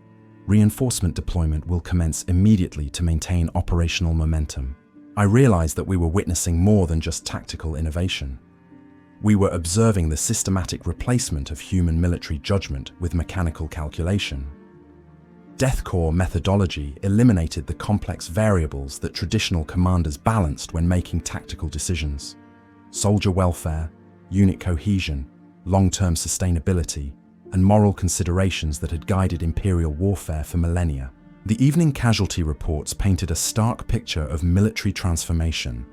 Reinforcement deployment will commence immediately to maintain operational momentum." I realized that we were witnessing more than just tactical innovation. We were observing the systematic replacement of human military judgment with mechanical calculation. Death Korps methodology eliminated the complex variables that traditional commanders balanced when making tactical decisions. Soldier welfare, unit cohesion, long-term sustainability, and moral considerations that had guided Imperial warfare for millennia. The evening casualty reports painted a stark picture of military transformation.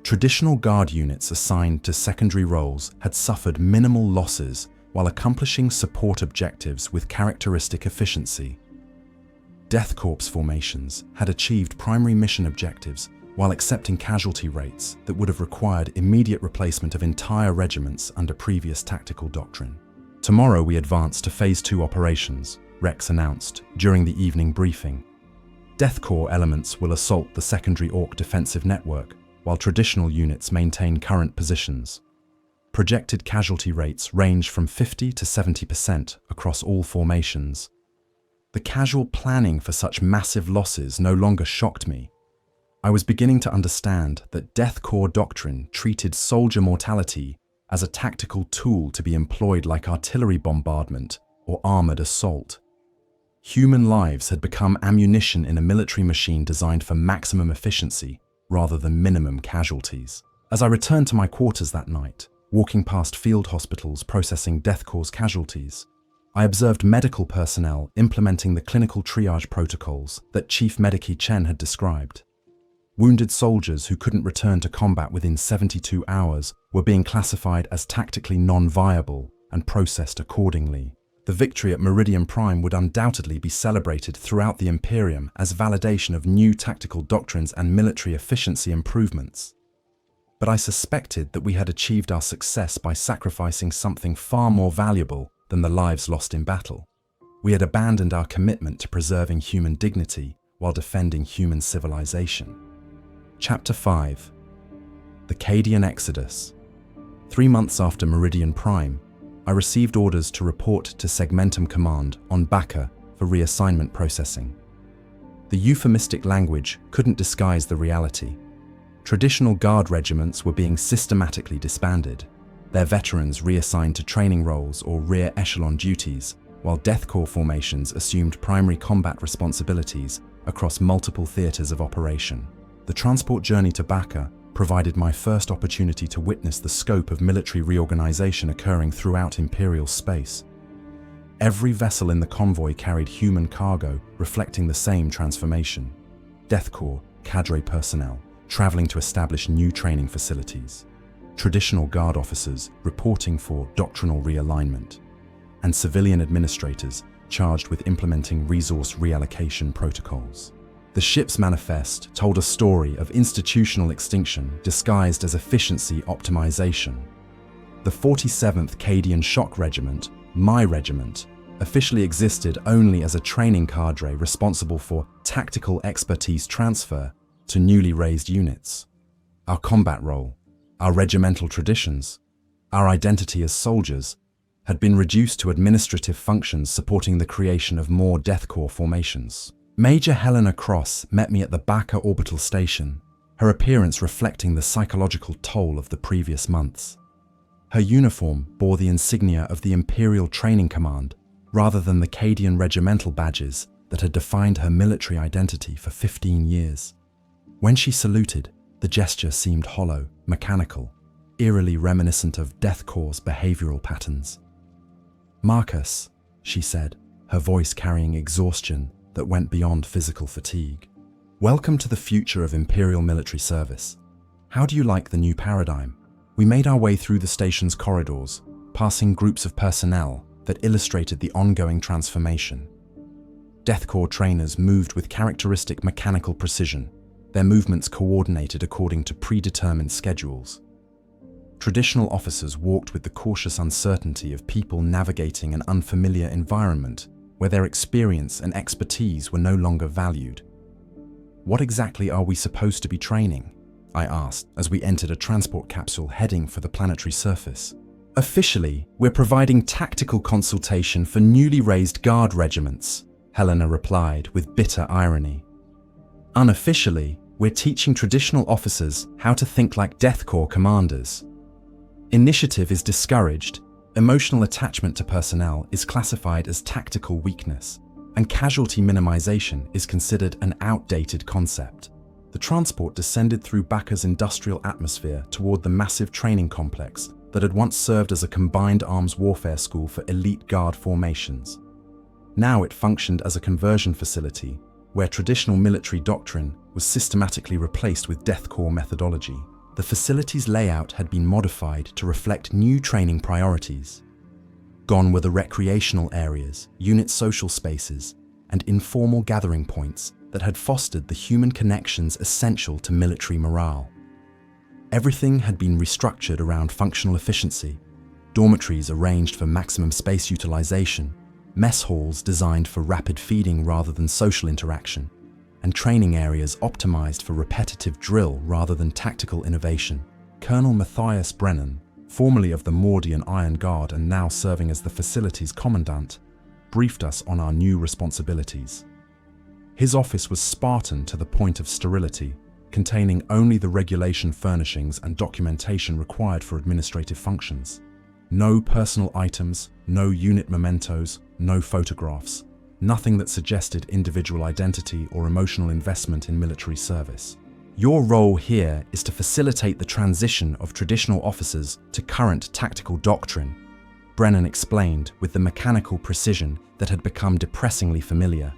Traditional guard units assigned to secondary roles had suffered minimal losses while accomplishing support objectives with characteristic efficiency. Death Korps formations had achieved primary mission objectives while accepting casualty rates that would have required immediate replacement of entire regiments under previous tactical doctrine. "Tomorrow we advance to Phase 2 operations," Rex announced during the evening briefing. "Death Korps elements will assault the secondary Orc defensive network, while traditional units maintain current positions. Projected casualty rates range from 50 to 70% across all formations." The casual planning for such massive losses no longer shocked me. I was beginning to understand that Death Korps doctrine treated soldier mortality as a tactical tool to be employed like artillery bombardment or armored assault. Human lives had become ammunition in a military machine designed for maximum efficiency rather than minimum casualties. As I returned to my quarters that night, walking past field hospitals processing Death Korps casualties, I observed medical personnel implementing the clinical triage protocols that Chief Medici Chen had described. Wounded soldiers who couldn't return to combat within 72 hours were being classified as tactically non-viable and processed accordingly. The victory at Mordian Prime would undoubtedly be celebrated throughout the Imperium as validation of new tactical doctrines and military efficiency improvements. But I suspected that we had achieved our success by sacrificing something far more valuable than the lives lost in battle. We had abandoned our commitment to preserving human dignity while defending human civilization. Chapter 5. The Cadian Exodus. 3 months after Mordian Prime, I received orders to report to Segmentum Command on Bacca for reassignment processing. The euphemistic language couldn't disguise the reality. Traditional guard regiments were being systematically disbanded, their veterans reassigned to training roles or rear echelon duties, while Death Korps formations assumed primary combat responsibilities across multiple theatres of operation. The transport journey to Bacca provided my first opportunity to witness the scope of military reorganization occurring throughout Imperial space. Every vessel in the convoy carried human cargo reflecting the same transformation. Death Korps cadre personnel traveling to establish new training facilities, traditional guard officers reporting for doctrinal realignment, and civilian administrators charged with implementing resource reallocation protocols. The ship's manifest told a story of institutional extinction disguised as efficiency optimization. The 47th Cadian Shock Regiment, my regiment, officially existed only as a training cadre responsible for tactical expertise transfer to newly raised units. Our combat role, our regimental traditions, our identity as soldiers had been reduced to administrative functions supporting the creation of more Death Korps formations. Major Helena Cross met me at the Bacca orbital station, her appearance reflecting the psychological toll of the previous months. Her uniform bore the insignia of the Imperial Training Command rather than the Cadian regimental badges that had defined her military identity for 15 years. When she saluted, the gesture seemed hollow, mechanical, eerily reminiscent of Death Korps' behavioral patterns. "Marcus," she said, her voice carrying exhaustion that went beyond physical fatigue. "Welcome to the future of Imperial military service. How do you like the new paradigm?" We made our way through the station's corridors, passing groups of personnel that illustrated the ongoing transformation. Death Korps trainers moved with characteristic mechanical precision, their movements coordinated according to predetermined schedules. Traditional officers walked with the cautious uncertainty of people navigating an unfamiliar environment where their experience and expertise were no longer valued. "What exactly are we supposed to be training?" I asked as we entered a transport capsule heading for the planetary surface. "Officially, we're providing tactical consultation for newly raised guard regiments," Helena replied with bitter irony. "Unofficially, we're teaching traditional officers how to think like Death Korps commanders. Initiative is discouraged, emotional attachment to personnel is classified as tactical weakness, and casualty minimization is considered an outdated concept." The transport descended through Bacca's industrial atmosphere toward the massive training complex that had once served as a combined arms warfare school for elite guard formations. Now it functioned as a conversion facility where traditional military doctrine was systematically replaced with Death Korps methodology. The facility's layout had been modified to reflect new training priorities. Gone were the recreational areas, unit social spaces, and informal gathering points that had fostered the human connections essential to military morale. Everything had been restructured around functional efficiency, dormitories arranged for maximum space utilization, mess halls designed for rapid feeding rather than social interaction, and training areas optimized for repetitive drill rather than tactical innovation. Colonel Matthias Brennan, formerly of the Mordian Iron Guard and now serving as the facility's commandant, briefed us on our new responsibilities. His office was Spartan to the point of sterility, containing only the regulation furnishings and documentation required for administrative functions. No personal items, no unit mementos, no photographs, nothing that suggested individual identity or emotional investment in military service. "Your role here is to facilitate the transition of traditional officers to current tactical doctrine," Brennan explained with the mechanical precision that had become depressingly familiar.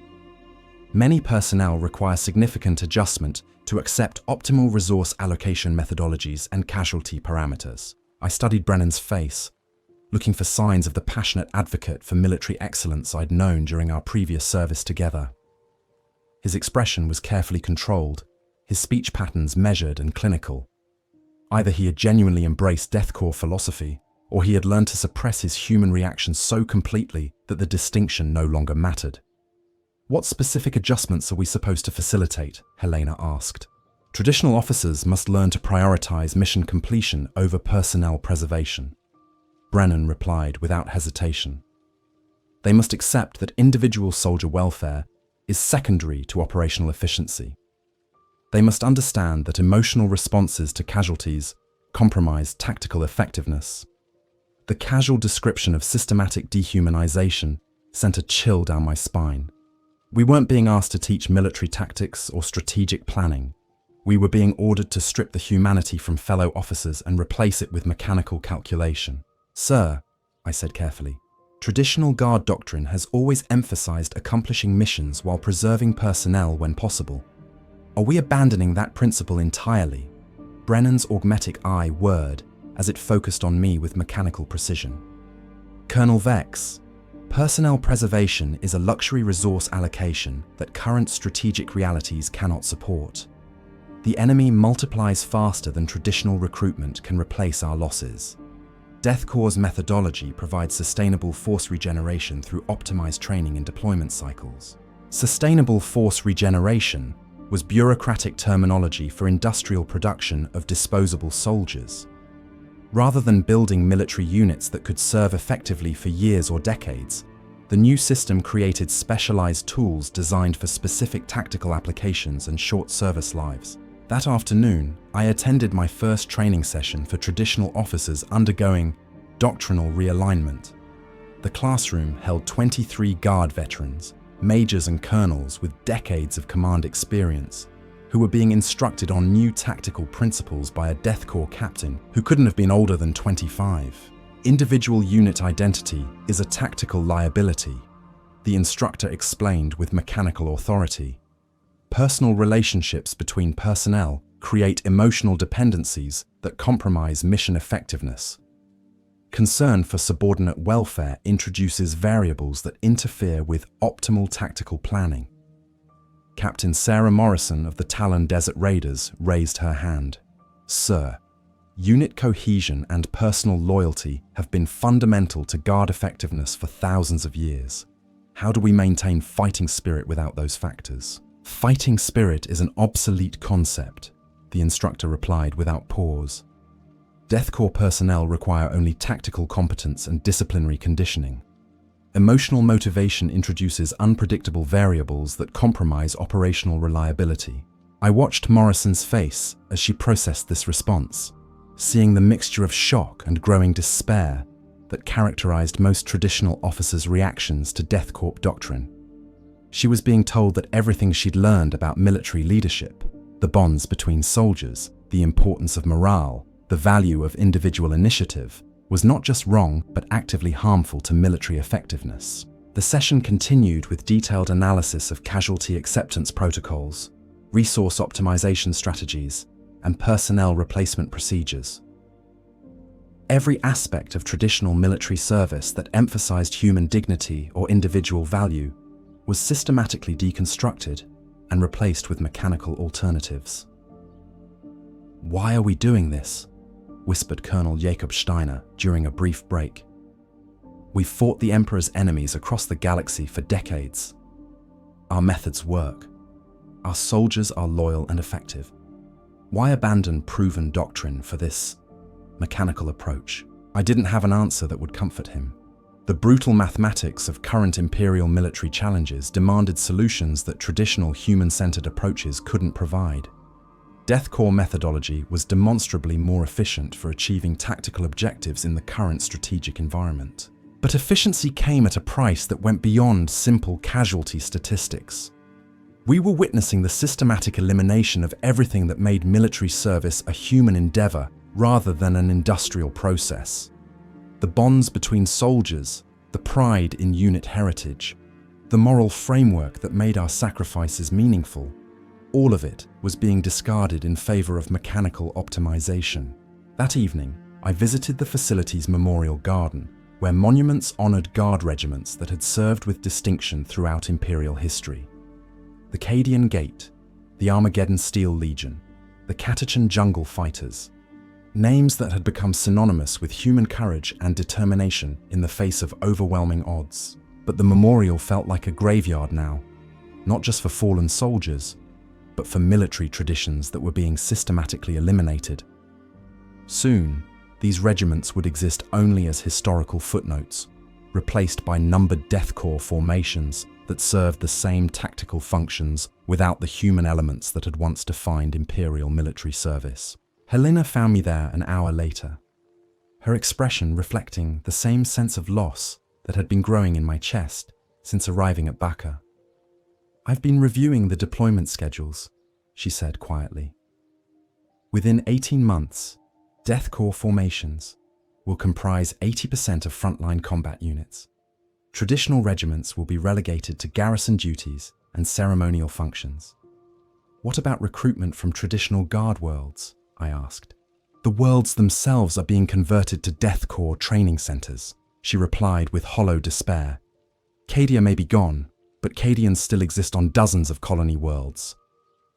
"Many personnel require significant adjustment to accept optimal resource allocation methodologies and casualty parameters." I studied Brennan's face. looking for signs of the passionate advocate for military excellence I'd known during our previous service together. His expression was carefully controlled, his speech patterns measured and clinical. Either he had genuinely embraced Death Korps philosophy, or he had learned to suppress his human reactions so completely that the distinction no longer mattered. "What specific adjustments are we supposed to facilitate?" Helena asked. "Traditional officers must learn to prioritize mission completion over personnel preservation," Brennan replied without hesitation. "They must accept that individual soldier welfare is secondary to operational efficiency. They must understand that emotional responses to casualties compromise tactical effectiveness." The casual description of systematic dehumanization sent a chill down my spine. We weren't being asked to teach military tactics or strategic planning. We were being ordered to strip the humanity from fellow officers and replace it with mechanical calculation. "Sir," I said carefully, "traditional guard doctrine has always emphasized accomplishing missions while preserving personnel when possible. Are we abandoning that principle entirely?" Brennan's augmetic eye whirred as it focused on me with mechanical precision. "Colonel Vex, personnel preservation is a luxury resource allocation that current strategic realities cannot support. The enemy multiplies faster than traditional recruitment can replace our losses. Death Korps' methodology provides sustainable force regeneration through optimized training and deployment cycles." Sustainable force regeneration was bureaucratic terminology for industrial production of disposable soldiers. Rather than building military units that could serve effectively for years or decades, the new system created specialized tools designed for specific tactical applications and short service lives. That afternoon, I attended my first training session for traditional officers undergoing doctrinal realignment. The classroom held 23 Guard veterans, majors and colonels with decades of command experience, who were being instructed on new tactical principles by a Death Korps captain who couldn't have been older than 25. "Individual unit identity is a tactical liability," the instructor explained with mechanical authority. "Personal relationships between personnel create emotional dependencies that compromise mission effectiveness. Concern for subordinate welfare introduces variables that interfere with optimal tactical planning." Captain Sarah Morrison of the Talon Desert Raiders raised her hand. "Sir, unit cohesion and personal loyalty have been fundamental to Guard effectiveness for thousands of years. How do we maintain fighting spirit without those factors?" "Fighting spirit is an obsolete concept," the instructor replied without pause. "Death Korps personnel require only tactical competence and disciplinary conditioning. Emotional motivation introduces unpredictable variables that compromise operational reliability." I watched Morrison's face as she processed this response, seeing the mixture of shock and growing despair that characterized most traditional officers' reactions to Death Korps doctrine. She was being told that everything she'd learned about military leadership, the bonds between soldiers, the importance of morale, the value of individual initiative, was not just wrong but actively harmful to military effectiveness. The session continued with detailed analysis of casualty acceptance protocols, resource optimization strategies, and personnel replacement procedures. Every aspect of traditional military service that emphasized human dignity or individual value was systematically deconstructed and replaced with mechanical alternatives. "Why are we doing this?" whispered Colonel Jacob Steiner during a brief break. "We've fought the Emperor's enemies across the galaxy for decades. Our methods work. Our soldiers are loyal and effective. Why abandon proven doctrine for this mechanical approach?" I didn't have an answer that would comfort him. The brutal mathematics of current Imperial military challenges demanded solutions that traditional human-centered approaches couldn't provide. Death Korps methodology was demonstrably more efficient for achieving tactical objectives in the current strategic environment. But efficiency came at a price that went beyond simple casualty statistics. We were witnessing the systematic elimination of everything that made military service a human endeavor rather than an industrial process. The bonds between soldiers, the pride in unit heritage, the moral framework that made our sacrifices meaningful, all of it was being discarded in favor of mechanical optimization. That evening, I visited the facility's memorial garden, where monuments honored guard regiments that had served with distinction throughout Imperial history. The Cadian Gate, the Armageddon Steel Legion, the Catachan Jungle Fighters, names that had become synonymous with human courage and determination in the face of overwhelming odds. But the memorial felt like a graveyard now, not just for fallen soldiers, but for military traditions that were being systematically eliminated. Soon, these regiments would exist only as historical footnotes, replaced by numbered Death Korps formations that served the same tactical functions without the human elements that had once defined Imperial military service. Helena found me there an hour later, her expression reflecting the same sense of loss that had been growing in my chest since arriving at Baka. "I've been reviewing the deployment schedules," she said quietly. "Within 18 months, Death Korps formations will comprise 80% of frontline combat units. Traditional regiments will be relegated to garrison duties and ceremonial functions." "What about recruitment from traditional guard worlds?" I asked. "The worlds themselves are being converted to Death Korps training centers," she replied with hollow despair. "Cadia may be gone, but Cadians still exist on dozens of colony worlds.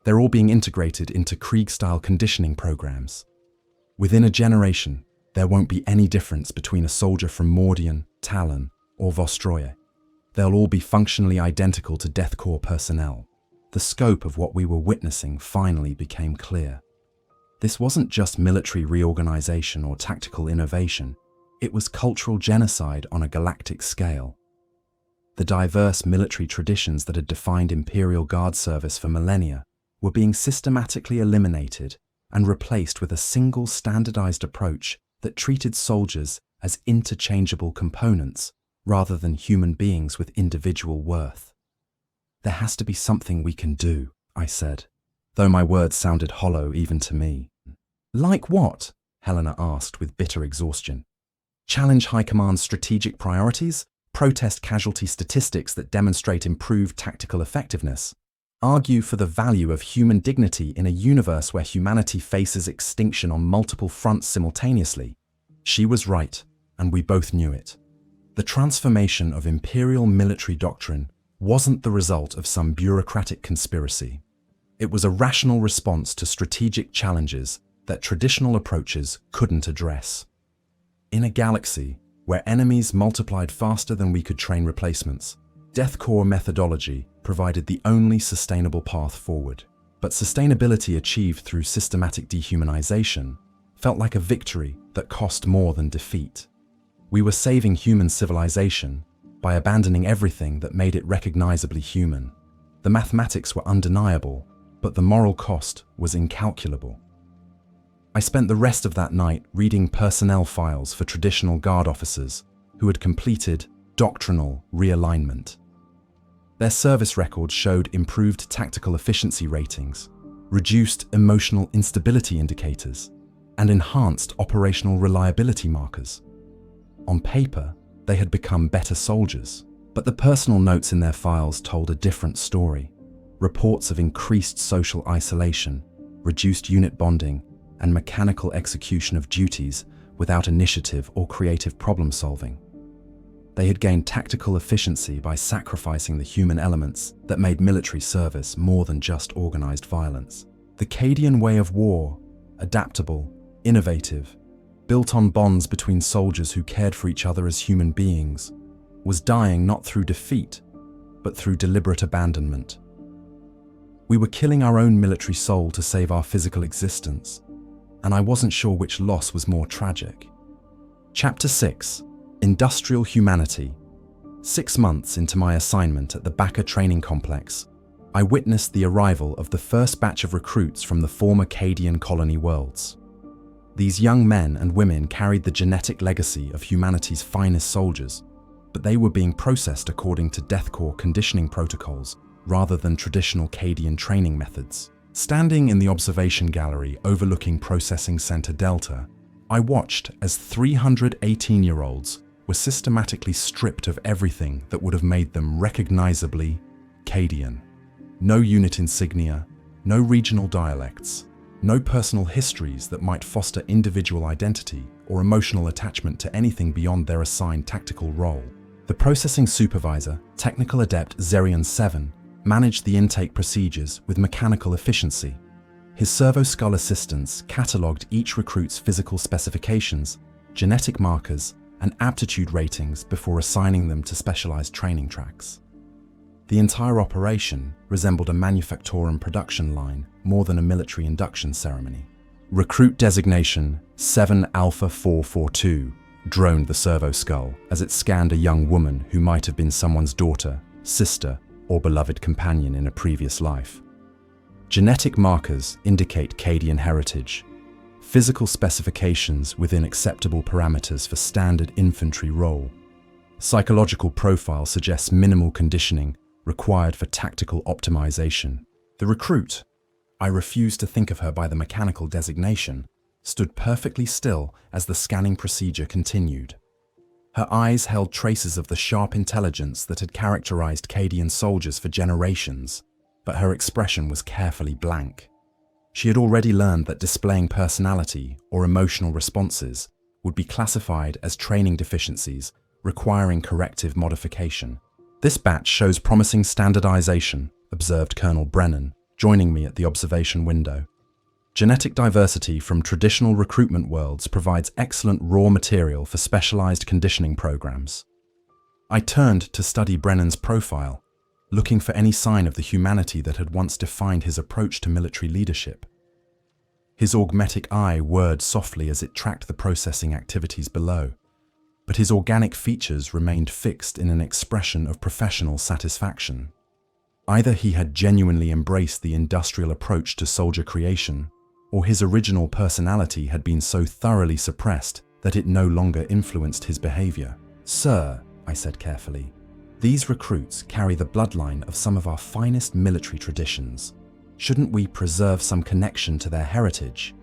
They're all being integrated into Krieg-style conditioning programs. Within a generation, there won't be any difference between a soldier from Mordian, Talon, or Vostroye. They'll all be functionally identical to Death Korps personnel." The scope of what we were witnessing finally became clear. This wasn't just military reorganization or tactical innovation, it was cultural genocide on a galactic scale. The diverse military traditions that had defined Imperial Guard service for millennia were being systematically eliminated and replaced with a single standardized approach that treated soldiers as interchangeable components rather than human beings with individual worth. "There has to be something we can do," I said, though my words sounded hollow even to me. "Like what?" Helena asked with bitter exhaustion. "Challenge High Command's strategic priorities? Protest casualty statistics that demonstrate improved tactical effectiveness? Argue for the value of human dignity in a universe where humanity faces extinction on multiple fronts simultaneously?" She was right, and we both knew it. The transformation of Imperial military doctrine wasn't the result of some bureaucratic conspiracy. It was a rational response to strategic challenges that traditional approaches couldn't address. In a galaxy where enemies multiplied faster than we could train replacements, Death Korps methodology provided the only sustainable path forward. But sustainability achieved through systematic dehumanization felt like a victory that cost more than defeat. We were saving human civilization by abandoning everything that made it recognizably human. The mathematics were undeniable, but the moral cost was incalculable. I spent the rest of that night reading personnel files for traditional guard officers who had completed doctrinal realignment. Their service records showed improved tactical efficiency ratings, reduced emotional instability indicators, and enhanced operational reliability markers. On paper, they had become better soldiers, but the personal notes in their files told a different story. Reports of increased social isolation, reduced unit bonding, and mechanical execution of duties without initiative or creative problem solving. They had gained tactical efficiency by sacrificing the human elements that made military service more than just organized violence. The Cadian way of war, adaptable, innovative, built on bonds between soldiers who cared for each other as human beings, was dying not through defeat, but through deliberate abandonment. We were killing our own military soul to save our physical existence, and I wasn't sure which loss was more tragic. Chapter 6. Industrial Humanity. 6 months into my assignment at the Baka Training Complex, I witnessed the arrival of the first batch of recruits from the former Cadian colony worlds. These young men and women carried the genetic legacy of humanity's finest soldiers, but they were being processed according to Death Korps conditioning protocols rather than traditional Cadian training methods. Standing in the observation gallery overlooking Processing Center Delta, I watched as 300 18-year-olds were systematically stripped of everything that would have made them recognizably Cadian. No unit insignia, no regional dialects, no personal histories that might foster individual identity or emotional attachment to anything beyond their assigned tactical role. The processing supervisor, Technical Adept Zerion 7, managed the intake procedures with mechanical efficiency. His servo-skull assistants catalogued each recruit's physical specifications, genetic markers, and aptitude ratings before assigning them to specialized training tracks. The entire operation resembled a manufactorum production line more than a military induction ceremony. Recruit designation 7 Alpha 442 droned the servo-skull as it scanned a young woman who might have been someone's daughter, sister, or beloved companion in a previous life. Genetic markers indicate Cadian heritage. Physical specifications within acceptable parameters for standard infantry role. Psychological profile suggests minimal conditioning required for tactical optimization. The recruit, I refuse to think of her by the mechanical designation, stood perfectly still as the scanning procedure continued. Her eyes held traces of the sharp intelligence that had characterized Cadian soldiers for generations, but her expression was carefully blank. She had already learned that displaying personality or emotional responses would be classified as training deficiencies requiring corrective modification. This batch shows promising standardization, observed Colonel Brennan, joining me at the observation window. Genetic diversity from traditional recruitment worlds provides excellent raw material for specialized conditioning programs. I turned to study Brennan's profile, looking for any sign of the humanity that had once defined his approach to military leadership. His augmetic eye whirred softly as it tracked the processing activities below, but his organic features remained fixed in an expression of professional satisfaction. Either he had genuinely embraced the industrial approach to soldier creation, or his original personality had been so thoroughly suppressed that it no longer influenced his behavior. "Sir," I said carefully, "these recruits carry the bloodline of some of our finest military traditions. Shouldn't we preserve some connection to their heritage?"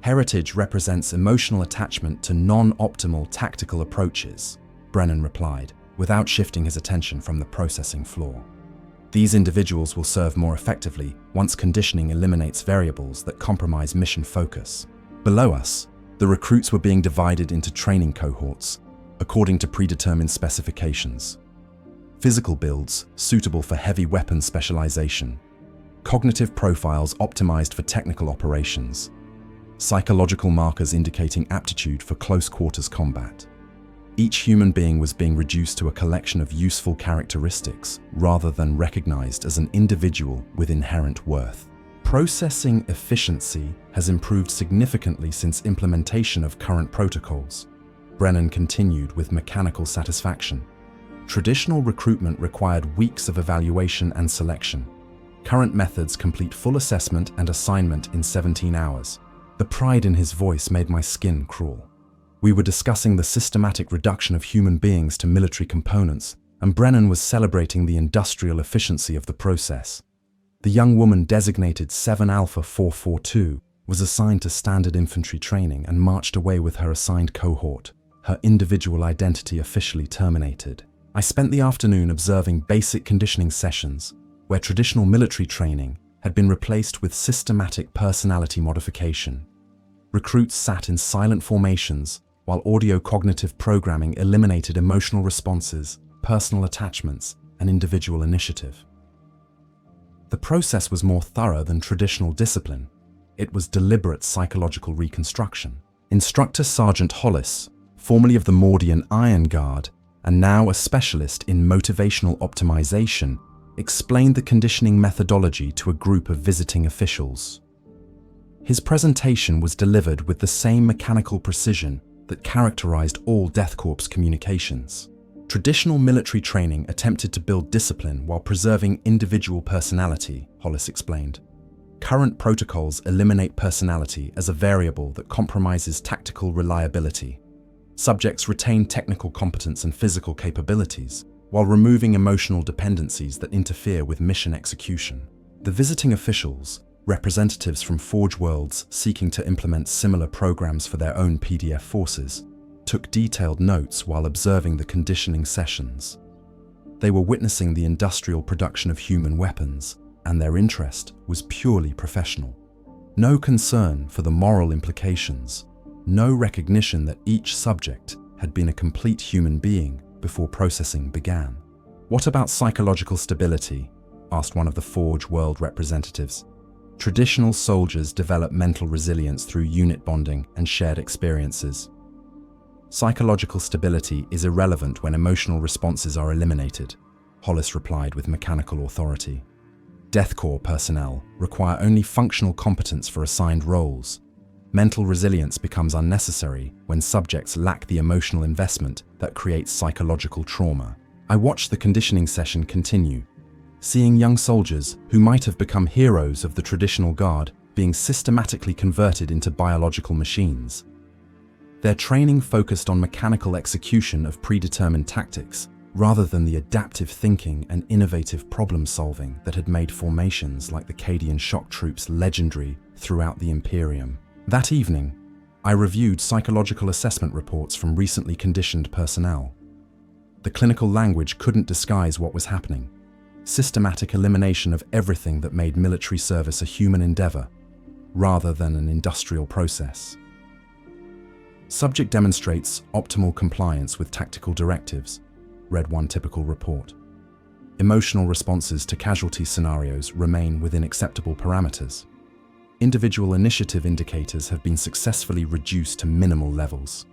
"Heritage represents emotional attachment to non-optimal tactical approaches," Brennan replied, without shifting his attention from the processing floor. "These individuals will serve more effectively once conditioning eliminates variables that compromise mission focus." Below us, the recruits were being divided into training cohorts, according to predetermined specifications. Physical builds suitable for heavy weapons specialization. Cognitive profiles optimized for technical operations. Psychological markers indicating aptitude for close quarters combat. Each human being was being reduced to a collection of useful characteristics rather than recognized as an individual with inherent worth. Processing efficiency has improved significantly since implementation of current protocols, Brennan continued with mechanical satisfaction. Traditional recruitment required weeks of evaluation and selection. Current methods complete full assessment and assignment in 17 hours. The pride in his voice made my skin crawl. We were discussing the systematic reduction of human beings to military components, and Brennan was celebrating the industrial efficiency of the process. The young woman designated 7 Alpha 442 was assigned to standard infantry training and marched away with her assigned cohort, her individual identity officially terminated. I spent the afternoon observing basic conditioning sessions, where traditional military training had been replaced with systematic personality modification. Recruits sat in silent formations, while audio-cognitive programming eliminated emotional responses, personal attachments, and individual initiative. The process was more thorough than traditional discipline. It was deliberate psychological reconstruction. Instructor Sergeant Hollis, formerly of the Mordian Iron Guard, and now a specialist in motivational optimization, explained the conditioning methodology to a group of visiting officials. His presentation was delivered with the same mechanical precision that characterized all Death Korps communications. Traditional military training attempted to build discipline while preserving individual personality, Hollis explained. Current protocols eliminate personality as a variable that compromises tactical reliability. Subjects retain technical competence and physical capabilities, while removing emotional dependencies that interfere with mission execution. The visiting officials, representatives from Forge worlds seeking to implement similar programs for their own PDF forces, took detailed notes while observing the conditioning sessions. They were witnessing the industrial production of human weapons, and their interest was purely professional. No concern for the moral implications, no recognition that each subject had been a complete human being before processing began. "What about psychological stability?" asked one of the Forge World representatives. "Traditional soldiers develop mental resilience through unit bonding and shared experiences. Psychological stability is irrelevant when emotional responses are eliminated," Hollis replied with mechanical authority. "Death Korps personnel require only functional competence for assigned roles. Mental resilience becomes unnecessary when subjects lack the emotional investment that creates psychological trauma." I watched the conditioning session continue, seeing young soldiers who might have become heroes of the traditional guard being systematically converted into biological machines. Their training focused on mechanical execution of predetermined tactics, rather than the adaptive thinking and innovative problem-solving that had made formations like the Cadian Shock Troops legendary throughout the Imperium. That evening, I reviewed psychological assessment reports from recently conditioned personnel. The clinical language couldn't disguise what was happening. Systematic elimination of everything that made military service a human endeavor, rather than an industrial process. "Subject demonstrates optimal compliance with tactical directives," read one typical report. "Emotional responses to casualty scenarios remain within acceptable parameters. Individual initiative indicators have been successfully reduced to minimal levels.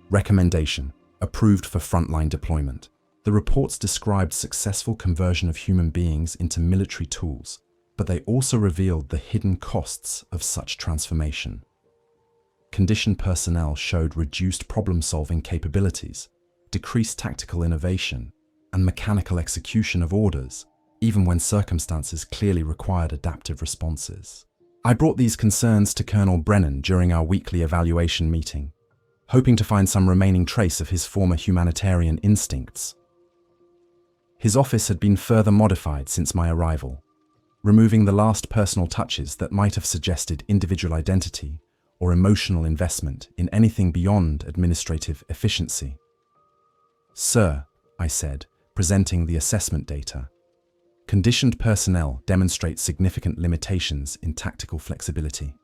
Recommendation: approved for frontline deployment." The reports described successful conversion of human beings into military tools, but they also revealed the hidden costs of such transformation. Conditioned personnel showed reduced problem-solving capabilities, decreased tactical innovation, and mechanical execution of orders, even when circumstances clearly required adaptive responses. I brought these concerns to Colonel Brennan during our weekly evaluation meeting, hoping to find some remaining trace of his former humanitarian instincts. His office had been further modified since my arrival, removing the last personal touches that might have suggested individual identity or emotional investment in anything beyond administrative efficiency. "Sir," I said, presenting the assessment data, "conditioned personnel demonstrate significant limitations in tactical flexibility.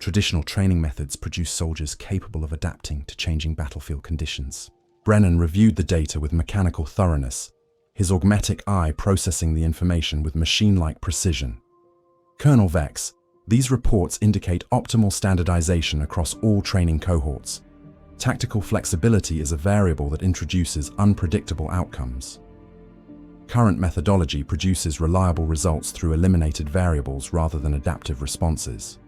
Traditional training methods produce soldiers capable of adapting to changing battlefield conditions." Brennan reviewed the data with mechanical thoroughness, his augmetic eye processing the information with machine-like precision. "Colonel Vex, these reports indicate optimal standardization across all training cohorts. Tactical flexibility is a variable that introduces unpredictable outcomes. Current methodology produces reliable results through eliminated variables rather than adaptive responses.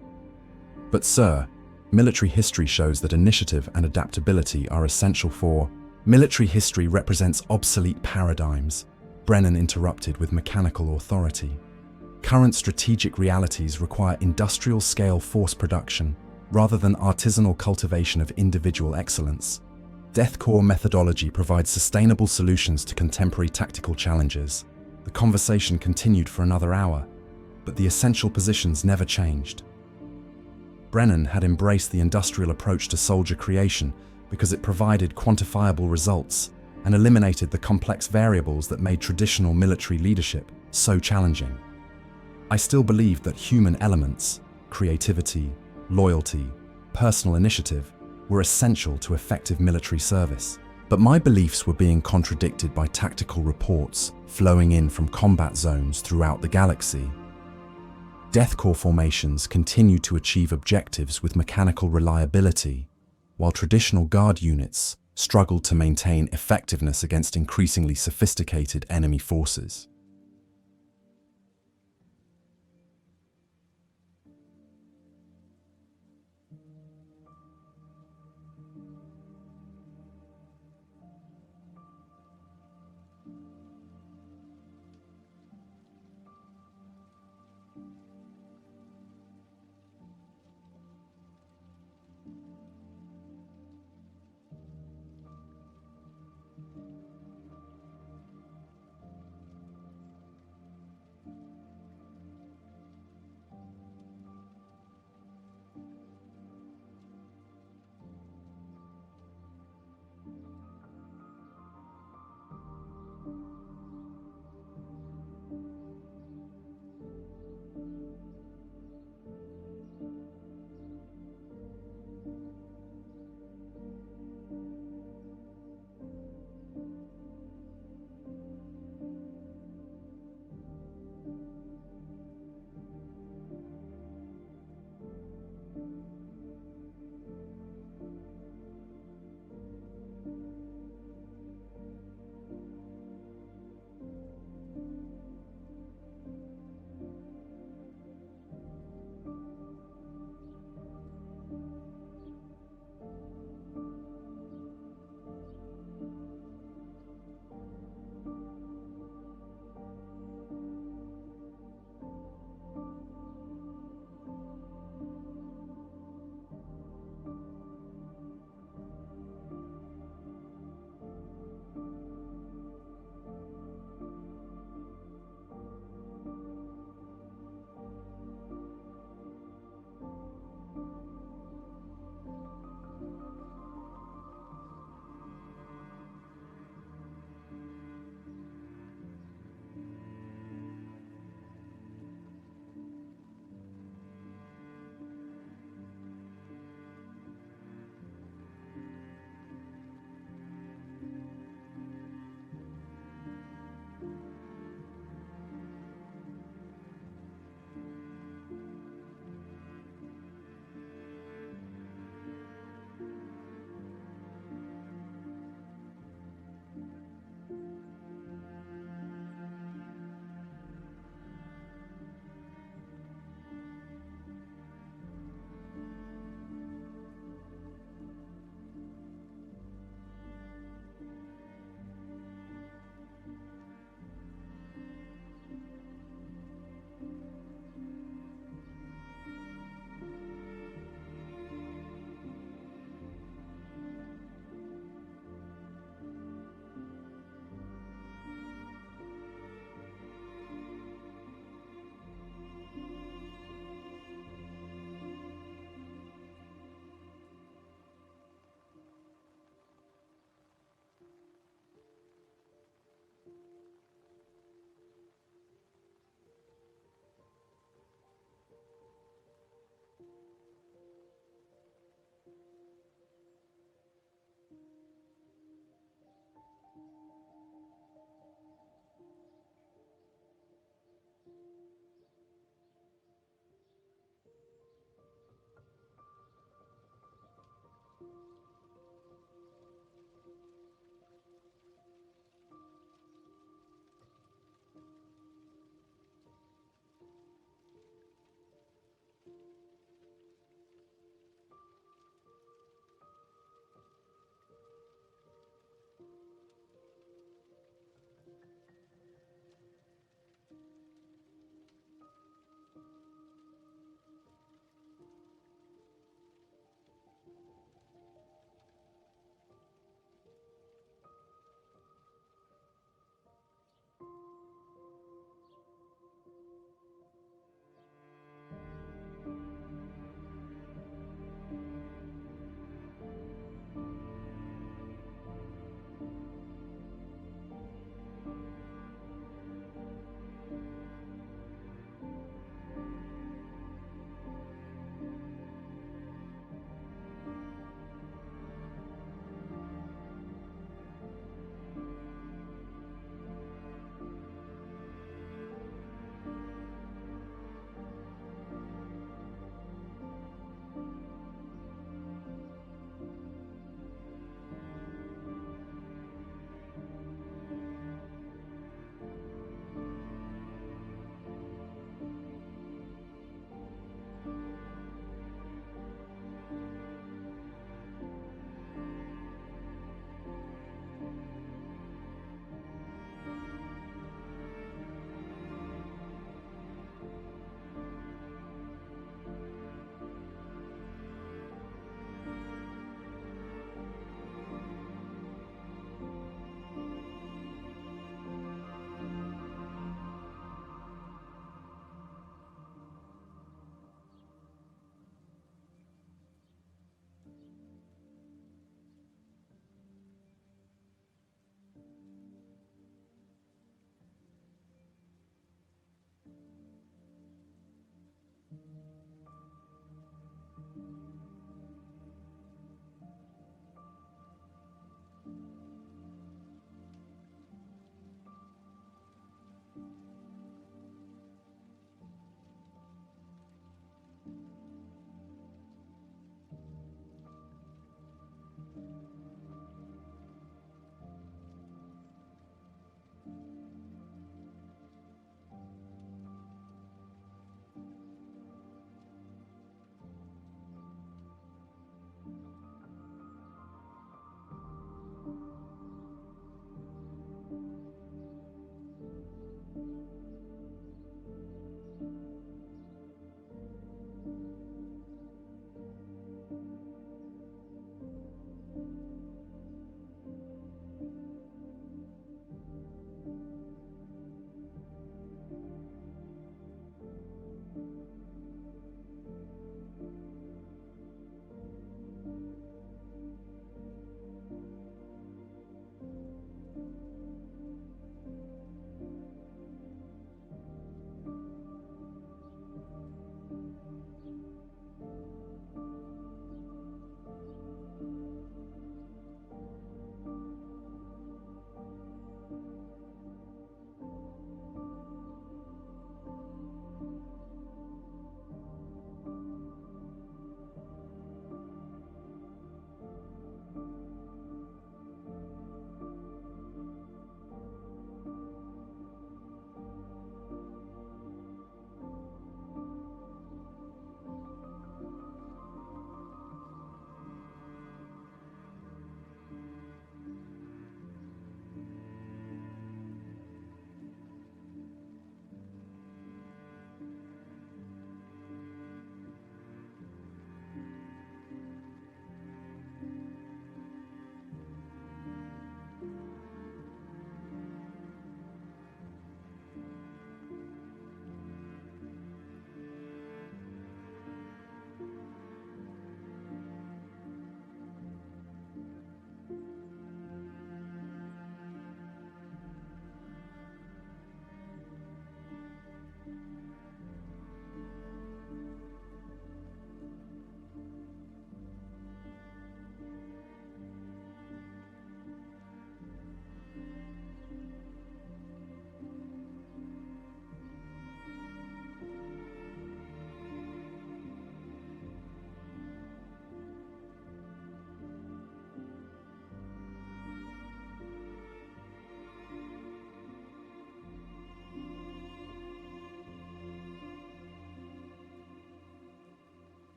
But sir, military history shows that initiative and adaptability are essential for—" "Military history represents obsolete paradigms," Brennan interrupted with mechanical authority. "Current strategic realities require industrial-scale force production rather than artisanal cultivation of individual excellence. Death Korps methodology provides sustainable solutions to contemporary tactical challenges." The conversation continued for another hour, but the essential positions never changed. Brennan had embraced the industrial approach to soldier creation because it provided quantifiable results and eliminated the complex variables that made traditional military leadership so challenging. I still believed that human elements, creativity, loyalty, personal initiative, were essential to effective military service. But my beliefs were being contradicted by tactical reports flowing in from combat zones throughout the galaxy. Death Korps formations continued to achieve objectives with mechanical reliability, while traditional guard units struggled to maintain effectiveness against increasingly sophisticated enemy forces.